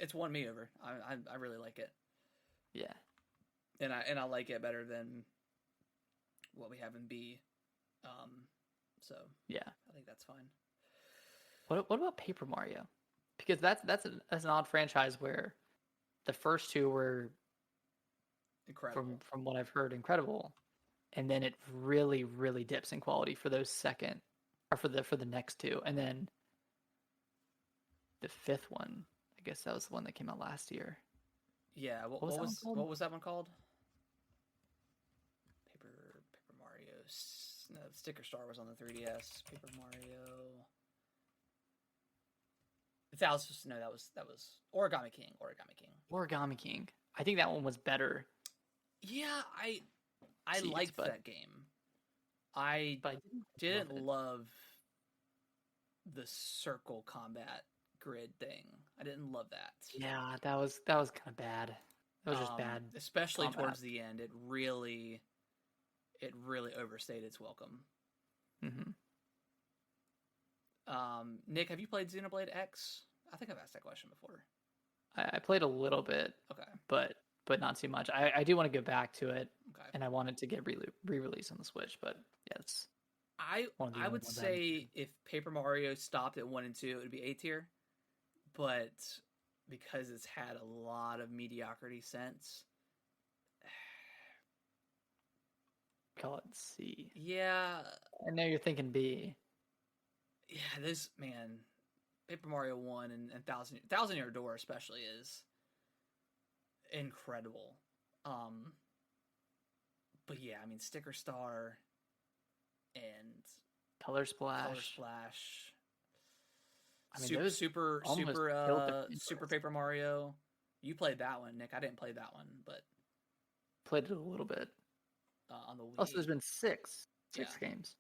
S1: it's won me over. I really like it.
S2: Yeah.
S1: And I like it better than what we have in B. So
S2: yeah,
S1: I think that's fine.
S2: What about Paper Mario? Because that's an odd franchise where the first two were
S1: incredible
S2: from what I've heard, incredible. and then it really, really dips in quality for those second, or for the next two, and then the fifth one, I guess that was the one that came out last year.
S1: Yeah.
S2: What was that one called?
S1: What was that one called? Paper Mario. No, Sticker Star was on the 3DS. Paper Mario. That was Origami King. Origami King.
S2: Origami King. I think that one was better.
S1: Yeah, I liked that game. I didn't love the circle combat grid thing. I didn't love that.
S2: Yeah, that was kind of bad. That was just bad.
S1: Especially
S2: combat.
S1: Towards the end, it really overstayed its welcome.
S2: Mm-hmm.
S1: Nick, have you played Xenoblade X? I think I've asked that question before.
S2: I played a little bit.
S1: Okay.
S2: But not too much. I do want to go back to it.
S1: Okay.
S2: And I want it to get re-released on the Switch, but yes.
S1: I would say if Paper Mario stopped at 1 and 2, it would be A tier. But because it's had a lot of mediocrity since.
S2: Call it C.
S1: Yeah.
S2: I know you're thinking B.
S1: Yeah, this, man, Paper Mario 1 and Thousand Year Door especially is incredible. But yeah, I mean, Sticker Star and
S2: Color Splash.
S1: I mean, Super Paper Mario. You played that one, Nick. I didn't play that one, but
S2: played it a little bit
S1: on the Wii.
S2: Also, there's been six games.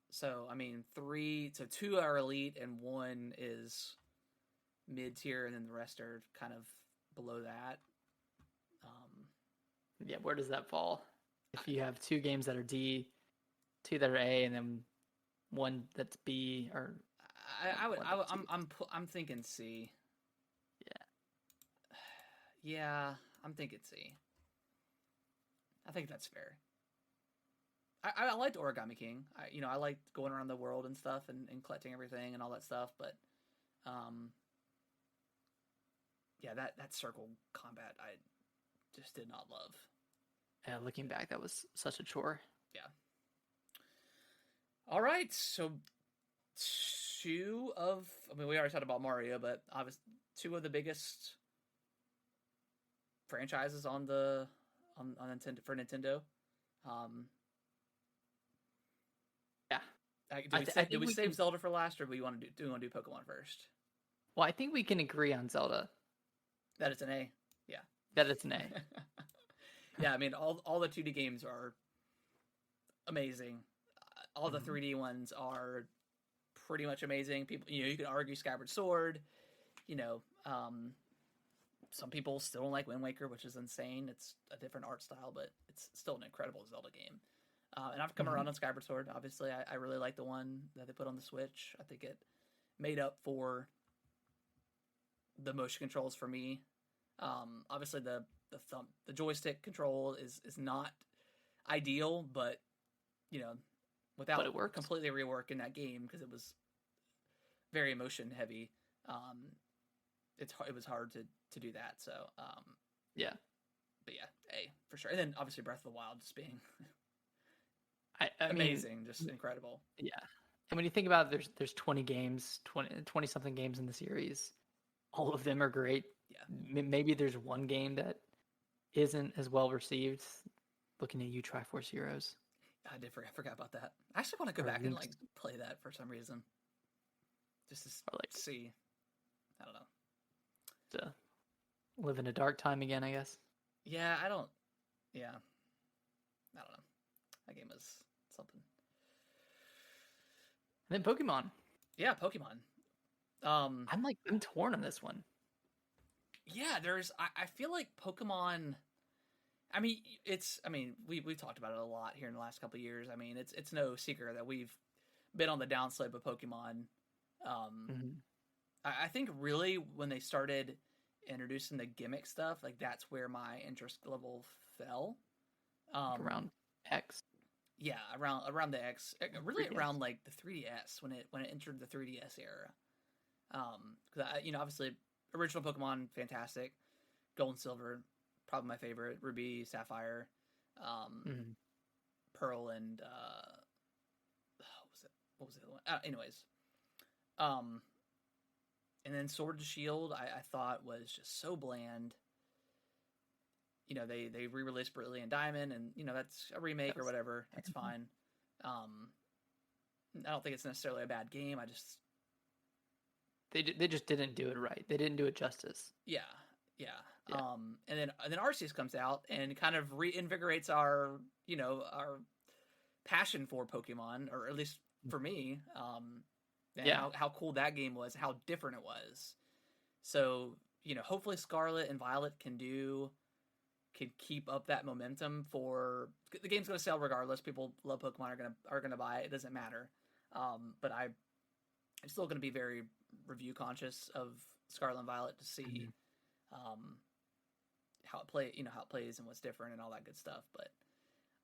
S1: So I mean, 2 are elite and 1 is mid tier, and then the rest are kind of below that.
S2: Yeah, where does that fall? If you have 2 games that are D, 2 that are A, and then 1 that's B, or
S1: I'm thinking C.
S2: Yeah.
S1: Yeah, I'm thinking C. I think that's fair. I liked Origami King. I liked going around the world and stuff and collecting everything and all that stuff, but yeah, that circle combat I just did not love.
S2: Yeah, looking back, that was such a chore.
S1: Yeah. All right, so we already talked about Mario, but obviously 2 of the biggest franchises on Nintendo for Nintendo.
S2: Yeah.
S1: Do we save Zelda for last, or do we want to do Pokemon first?
S2: Well, I think we can agree on Zelda.
S1: That it's an A. Yeah.
S2: That it's an A.
S1: Yeah, I mean, all the 2D games are amazing. All the 3D ones are pretty much amazing. People, you can argue Skyward Sword. Some people still don't like Wind Waker, which is insane. It's a different art style, but it's still an incredible Zelda game. And I've come around on Skyward Sword. Obviously, I really like the one that they put on the Switch. I think it made up for the motion controls for me. Obviously, the joystick control is not ideal, but without
S2: it works.
S1: Completely reworking that game because it was very emotion heavy. It was hard to do that. So
S2: yeah,
S1: but yeah, A for sure. And then obviously Breath of the Wild just being
S2: amazing,
S1: just incredible.
S2: Yeah, and when you think about it, there's 20 games, 20 something games in the series. All of them are great. Yeah, maybe there's one game that isn't as well received. Looking at you, Triforce Heroes.
S1: I forgot about that. I actually want to go back and play that for some reason. Just to see. I don't know.
S2: To live in a dark time again, I guess.
S1: Yeah, I don't know. That game was something.
S2: And then Pokemon.
S1: Yeah, Pokemon.
S2: I'm torn on this one.
S1: Yeah, I feel like Pokemon. I mean, we talked about it a lot here in the last couple of years. I mean, it's no secret that we've been on the downslope of Pokemon. I think really when they started introducing the gimmick stuff, like that's where my interest level fell.
S2: Around X.
S1: Yeah, around the X, really
S2: 3DS.
S1: Around like the 3DS when it entered the 3DS era. Because obviously original Pokemon fantastic, Gold and Silver probably my favorite, Ruby, Sapphire. Pearl and what was the other one? Anyways, um, and then Sword and Shield, I thought was just so bland. They re-released Brilliant Diamond, and that's a remake or whatever. That's fine. I don't think it's necessarily a bad game. I just
S2: they just didn't do it right. They didn't do it justice.
S1: Yeah. And then Arceus comes out and kind of reinvigorates our passion for Pokemon, or at least for me. And how cool that game was, how different it was. So hopefully Scarlet and Violet can keep up that momentum. For the game's going to sell regardless. People love Pokemon, are gonna buy it. It doesn't matter. But I'm still going to be very review conscious of Scarlet and Violet to see how it plays and what's different and all that good stuff. But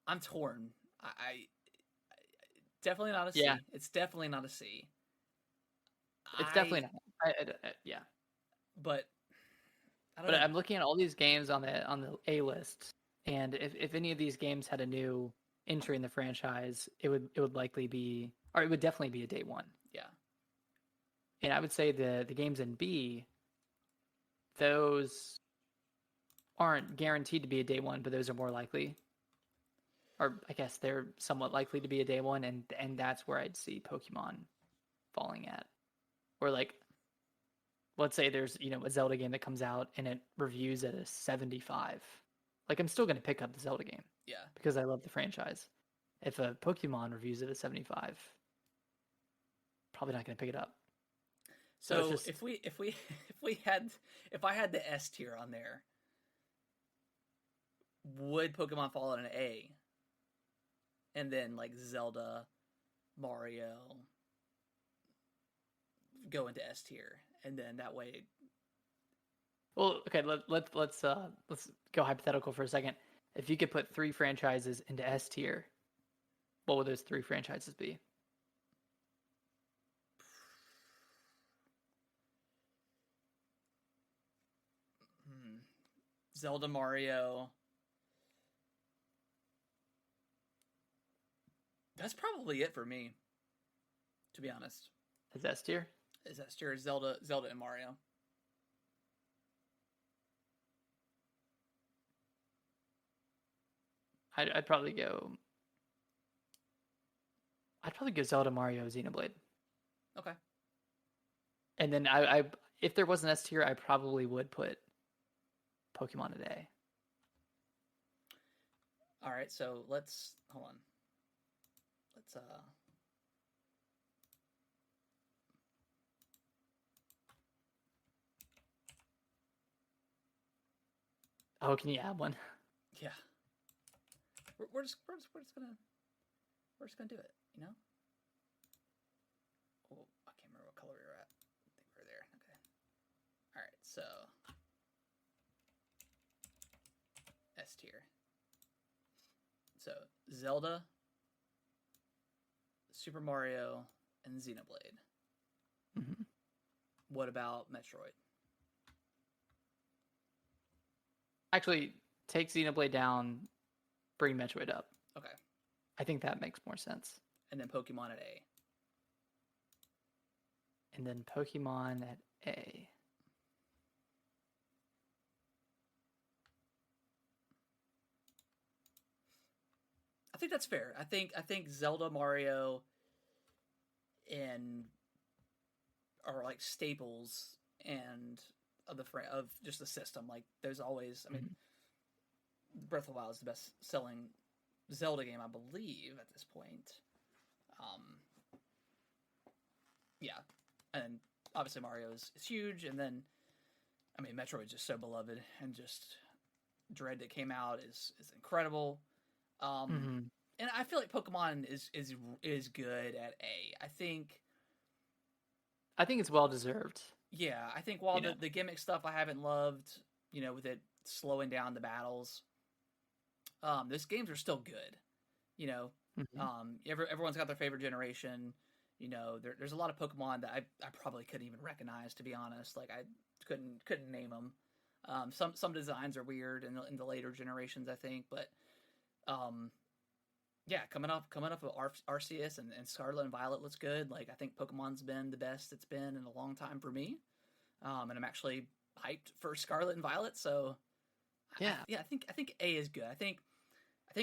S1: I'm torn. I definitely not a C.
S2: Yeah.
S1: It's definitely not a C.
S2: It's definitely not. Yeah.
S1: But I don't know.
S2: I'm looking at all these games on the A list, and if any of these games had a new entry in the franchise, it would likely be, or it would definitely be a day one.
S1: Yeah.
S2: And I would say the games in B, those aren't guaranteed to be a day one, but those are more likely. Or I guess they're somewhat likely to be a day one, and that's where I'd see Pokemon falling at. Or like, let's say there's a Zelda game that comes out and it reviews at a 75. Like, I'm still going to pick up the Zelda game.
S1: Yeah.
S2: Because I love the franchise. If a Pokemon reviews it at 75, probably not going to pick it up.
S1: So just... if I had the S tier on there, would Pokemon fall in an A? And then like Zelda, Mario go into S tier, and then that way.
S2: Well, okay, let's go hypothetical for a second. If you could put 3 franchises into S tier, what would those 3 franchises be?
S1: Zelda, Mario. That's probably it for me, to be honest.
S2: Is S tier?
S1: Is S tier Zelda and Mario?
S2: I'd probably go Zelda, Mario, Xenoblade.
S1: Okay.
S2: And then I if there was an S tier, I probably would put Pokemon a day.
S1: All right, so let's hold on. Let's
S2: Oh, can you add one?
S1: Yeah. We're just gonna do it, Oh, I can't remember what color we were at. I think we're there. Okay. All right, so S tier. So Zelda, Super Mario, and Xenoblade.
S2: Mm-hmm.
S1: What about Metroid?
S2: Actually, take Xenoblade down, bring Metroid up.
S1: Okay.
S2: I think that makes more sense.
S1: And then Pokemon at A.
S2: And then Pokemon at A.
S1: I think that's fair. I think Zelda, Mario, and are like staples and of just the system. Like there's always, I mean, Breath of the Wild is the best selling Zelda game, I believe, at this point. Yeah, and obviously Mario is huge, and then I mean Metroid is just so beloved, and just Dread that came out is incredible. And I feel like Pokemon is good at A. I think
S2: it's well deserved.
S1: Yeah, I think while the gimmick stuff I haven't loved, with it slowing down the battles, those games are still good. Everyone's got their favorite generation. There's a lot of Pokemon that I probably couldn't even recognize, to be honest. Like I couldn't name them. Some designs are weird in the later generations, I think, but Yeah, coming up with Arceus and Scarlet and Violet looks good. Like I think Pokemon's been the best it's been in a long time for me. And I'm actually hyped for Scarlet and Violet. So
S2: Yeah.
S1: I think A is good. I think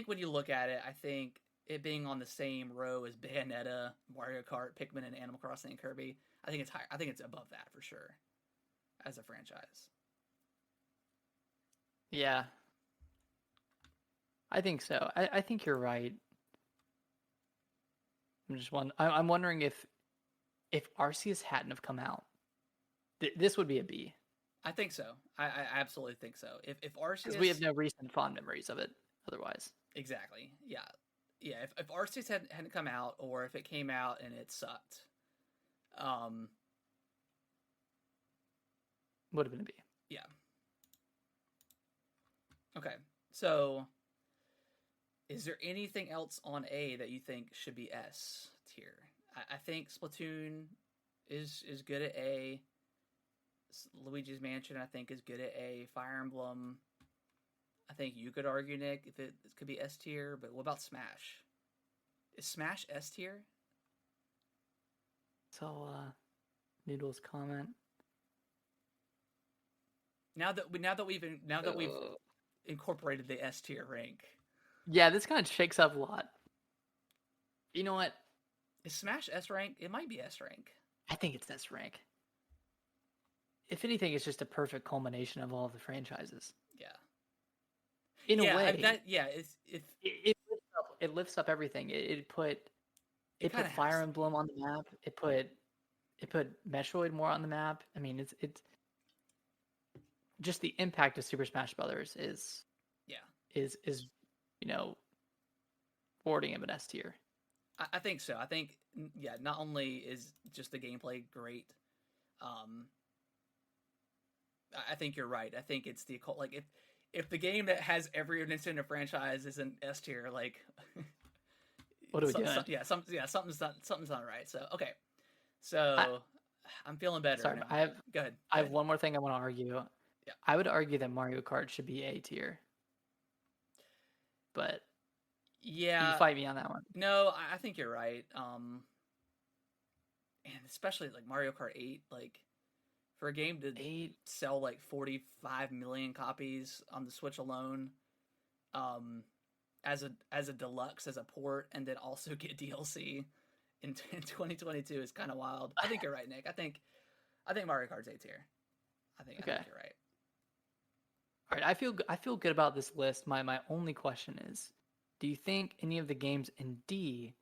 S1: when you look at it, I think it being on the same row as Bayonetta, Mario Kart, Pikmin, and Animal Crossing and Kirby, I think it's high. I think it's above that for sure as a franchise.
S2: Yeah, I think so. I think you're right. I'm wondering if Arceus hadn't have come out, this would be a B
S1: I think so. I absolutely think so. If
S2: because we have
S1: Arceus,
S2: no recent fond memories of it otherwise.
S1: exactly, yeah, yeah. If Arceus hadn't come out, or if it came out and it sucked, um,
S2: Would have been a B.
S1: yeah. Okay, so is there anything else on A that you think should be S tier? I think Splatoon is good at A. Luigi's Mansion, I think, is good at A. Fire Emblem, I think you could argue, Nick, if it could be S tier, but what about Smash? Is Smash S tier?
S2: So, Noodles comment.
S1: Now that we've incorporated the S tier rank,
S2: Yeah, this kind of shakes up a lot. You know what?
S1: is Smash S rank? It might be S rank.
S2: I think it's this rank. If anything, it's just a perfect culmination of all of the franchises.
S1: Yeah.
S2: In
S1: Yeah,
S2: a way,
S1: it's if
S2: it lifts up everything. It put
S1: kinda has
S2: Fire
S1: to.
S2: Emblem on the map. It put Metroid more on the map. I mean, it's just the impact of Super Smash Brothers
S1: Yeah.
S2: is you know awarding him an S tier.
S1: I think so. I think yeah, not only is just the gameplay great, um I think you're right. I think it's the like if the game that has every Nintendo franchise is an S tier, like
S2: What are we doing?
S1: something's not right. So okay,
S2: I,
S1: so I'm feeling better
S2: sorry,
S1: now. Go ahead.
S2: I have one more thing I want to argue.
S1: Yeah.
S2: I would argue that Mario Kart should be A tier, but
S1: Yeah.
S2: you fight me on that one.
S1: No, I think you're right. And especially like Mario Kart 8, like for a game to
S2: 8.
S1: sell like 45 million copies on the Switch alone, um, as a deluxe, as a port, and then also get DLC in 2022 is kind of wild. I think you're right, Nick. I think Mario Kart's A tier. I think you're right.
S2: All right, I feel good about this list. My only question is, do you think any of the games in D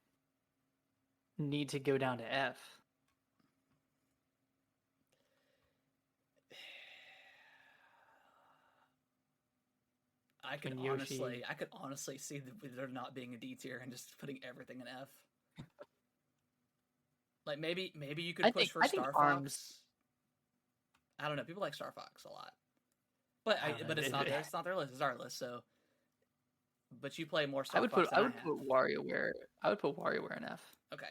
S2: need to go down to F?
S1: I could honestly see there not being a D tier and just putting everything in F. Like maybe you could push for Star Fox. I don't know. People like Star Fox a lot, but it's not there. It's not their list. It's our list. So, but you play more Star Fox.
S2: I would put WarioWare. I would put WarioWare in F.
S1: Okay.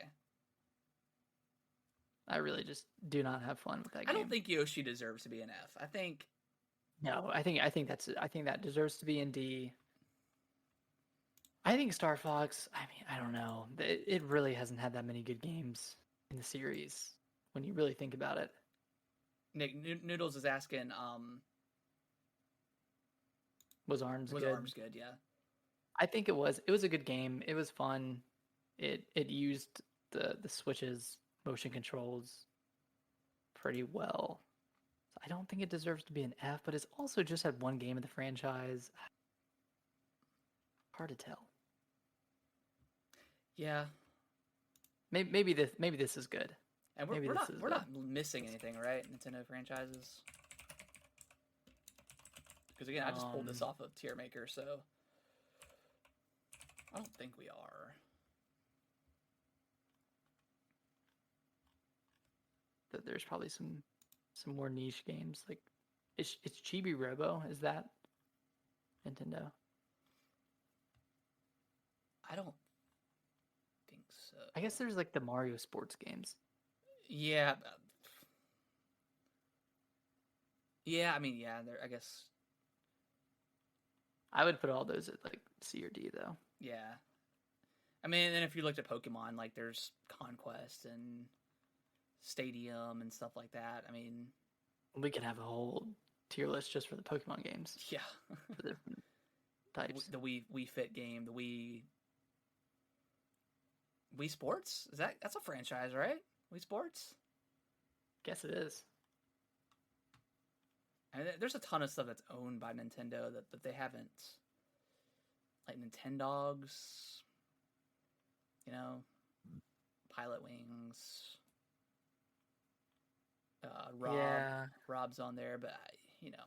S2: I really just do not have fun with that game.
S1: I don't think Yoshi deserves to be an F. I think
S2: that deserves to be in D. I think Star Fox, I mean, I don't know. It really hasn't had that many good games in the series when you really think about it.
S1: Nick Noodles is asking,
S2: was Arms
S1: good? Yeah.
S2: I think it was. It was a good game. It was fun. It used the Switch's motion controls pretty well. So I don't think it deserves to be an F, but it's also just had one game in the franchise. Hard to tell.
S1: Yeah.
S2: Maybe this is good.
S1: And we're not missing anything, right? Nintendo franchises. Because again, I just pulled this off of Tier Maker, so I don't think we are.
S2: There's probably some more niche games like it's Chibi Robo. Is that Nintendo?
S1: I don't think so.
S2: I guess there's like the Mario sports games.
S1: Yeah. Yeah, I mean, yeah, there. I guess.
S2: I would put all those at like C or D though.
S1: Yeah. I mean, and if you looked at Pokemon, like there's Conquest and Stadium and stuff like that. I mean,
S2: We could have a whole tier list just for the Pokemon games
S1: yeah,
S2: for the different types.
S1: the Wii Fit game, the Wii Sports. That's a franchise, right? Wii Sports.
S2: Guess it is.
S1: I mean, there's a ton of stuff that's owned by Nintendo that they haven't, like Nintendogs, you know, Pilot Wings. Rob's on there, but you know,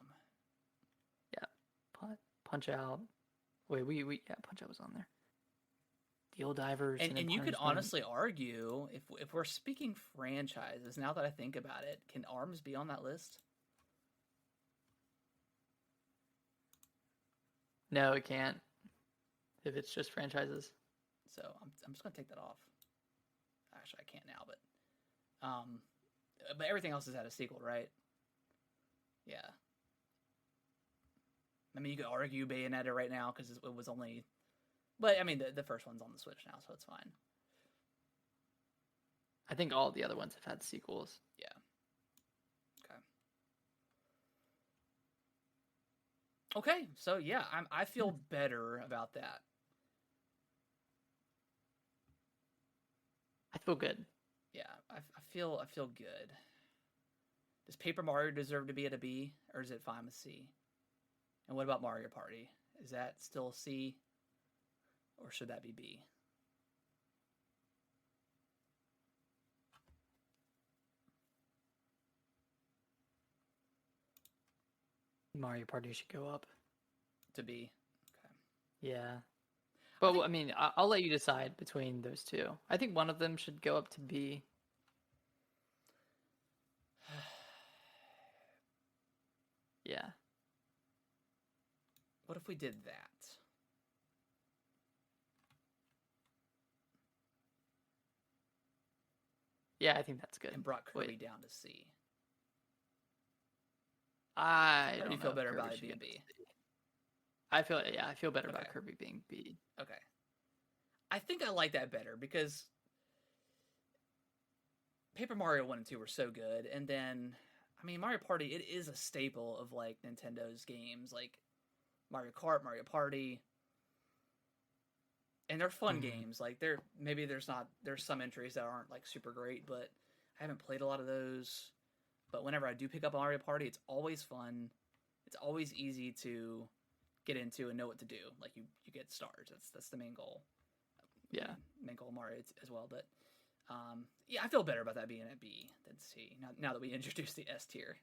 S2: Yeah. Punch Out. Wait, Punch Out was on there. Deal Divers.
S1: and you could honestly argue if we're speaking franchises. Now that I think about it, can ARMS be on that list?
S2: No, it can't. If it's just franchises.
S1: So I'm just gonna take that off. Actually, I can't now, but everything else is at a sequel, right? Yeah. I mean, you could argue Bayonetta right now because it was only, but I mean the first one's on the Switch now, so it's fine.
S2: I think all the other ones have had sequels.
S1: Yeah. Okay. Okay, so yeah, I feel better about that.
S2: I feel good.
S1: Yeah, I feel good. Does Paper Mario deserve to be at a B, or is it fine with C? And what about Mario Party? Is that still C, or should that be B?
S2: Mario Party should go up
S1: to B. Okay.
S2: Yeah. But I mean, I'll let you decide between those two. I think one of them should go up to B. Yeah.
S1: What if we did that?
S2: Yeah, I think that's good.
S1: And brought Kirby down to C.
S2: I don't
S1: you feel better about it being B.
S2: I feel better about Kirby being B.
S1: Okay. I think I like that better because Paper Mario 1 and 2 were so good, and then I mean Mario Party, it is a staple of like Nintendo's games, like Mario Kart, Mario Party. And they're fun games. Like there's some entries that aren't like super great, but I haven't played a lot of those. But whenever I do pick up Mario Party, it's always fun. It's always easy to get into and know what to do. Like you get stars. That's the main goal.
S2: Yeah,
S1: main goal of Mario as well. But yeah, I feel better about that being at B than C. Now that we introduced the S tier.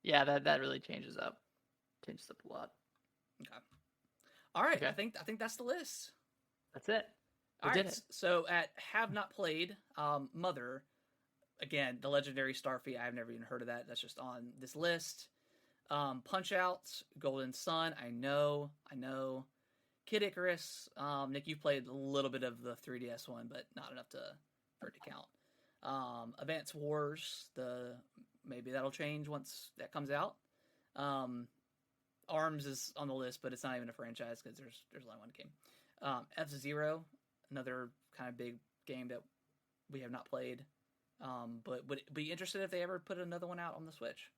S2: Yeah, that really changes up a lot.
S1: Okay. All right. Okay. I think that's the list.
S2: That's it.
S1: We did it. So at have not played, Mother. Again, the legendary Starfy, I've never even heard of that. That's just on this list. Punch Out, Golden Sun, I know. Kid Icarus, Nick, you've played a little bit of the 3DS one, but not enough for it to count. Advance Wars, maybe that'll change once that comes out. ARMS is on the list, but it's not even a franchise because there's only one game. F-Zero, another kind of big game that we have not played. But would be interested if they ever put another one out on the Switch.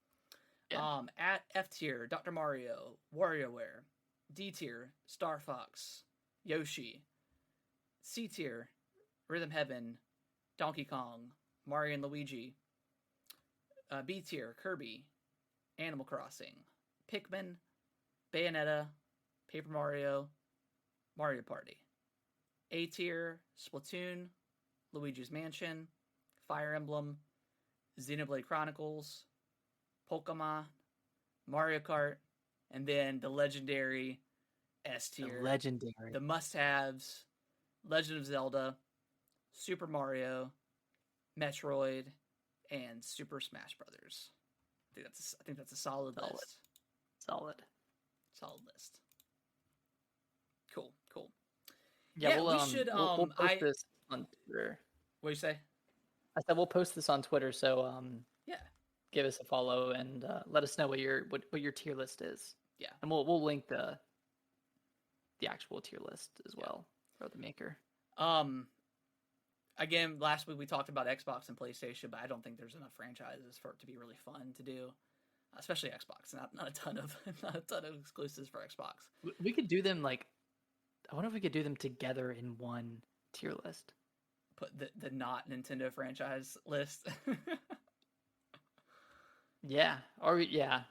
S1: Yeah. At F tier, Dr. Mario, WarioWare. D tier, Star Fox, Yoshi. C tier, Rhythm Heaven, Donkey Kong, Mario and Luigi. B tier, Kirby, Animal Crossing, Pikmin, Bayonetta, Paper Mario, Mario Party. A tier, Splatoon, Luigi's Mansion, Fire Emblem, Xenoblade Chronicles, Pokemon, Mario Kart, and then the legendary S tier. The must-haves, Legend of Zelda, Super Mario, Metroid, and Super Smash Brothers. I think that's a solid list.
S2: Solid
S1: list. Cool.
S2: Yeah, we should. We'll post this on Twitter.
S1: What do you say?
S2: I said we'll post this on Twitter, so
S1: yeah,
S2: give us a follow and let us know what your tier list is.
S1: Yeah,
S2: and we'll link the actual tier list as well. or the maker.
S1: Again, last week we talked about Xbox and PlayStation, but I don't think there's enough franchises for it to be really fun to do, especially Xbox. Not a ton of exclusives for Xbox.
S2: We could do them like, I wonder if we could do them together in one tier list.
S1: Put the not Nintendo franchise list.
S2: Yeah, or yeah.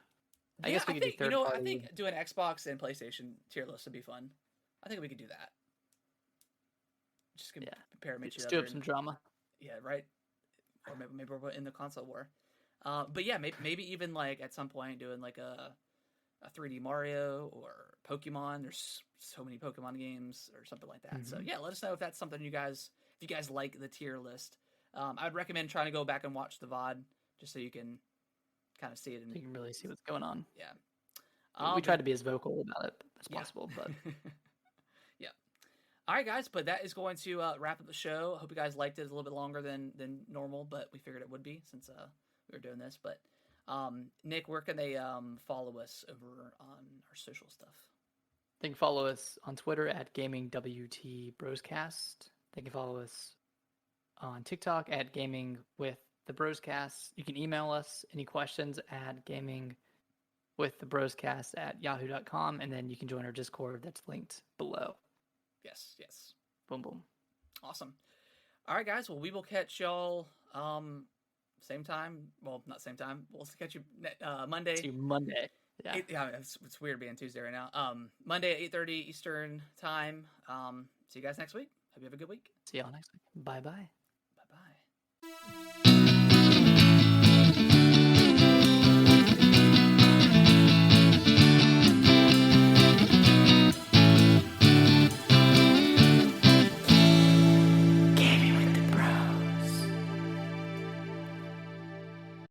S2: I guess we could do third party.
S1: I think doing Xbox and PlayStation tier list would be fun. I think we could do that. Just compare them each other.
S2: Stir up some drama.
S1: Yeah, right. Or maybe we're in the console war. But yeah, maybe even like at some point doing like a 3D Mario or Pokemon. There's so many Pokemon games or something like that. Mm-hmm. So yeah, let us know if that's something if you guys like the tier list. I would recommend trying to go back and watch the VOD just so you can kind of see it.
S2: You can really see what's going on.
S1: Yeah.
S2: We try to be as vocal about it as possible, but
S1: yeah. All right, guys, but that is going to wrap up the show. I hope you guys liked it. A little bit longer than normal, but we figured it would be since we were doing this. But Nick, where can they follow us over on our social stuff?
S2: They can follow us on Twitter at GamingWTBroscast. They can follow us on TikTok at Gaming with the Broscast. You can email us any questions at gamingwiththebroscast@yahoo.com, and then you can join our Discord that's linked below.
S1: Yes.
S2: Boom, boom.
S1: Awesome. All right, guys. Well, we will catch y'all same time. Well, not same time. We'll catch you Monday.
S2: See you Monday.
S1: Yeah. It's weird being Tuesday right now. Monday at 8:30 Eastern time. See you guys next week. Hope you have a good week.
S2: See y'all next week. Bye-bye.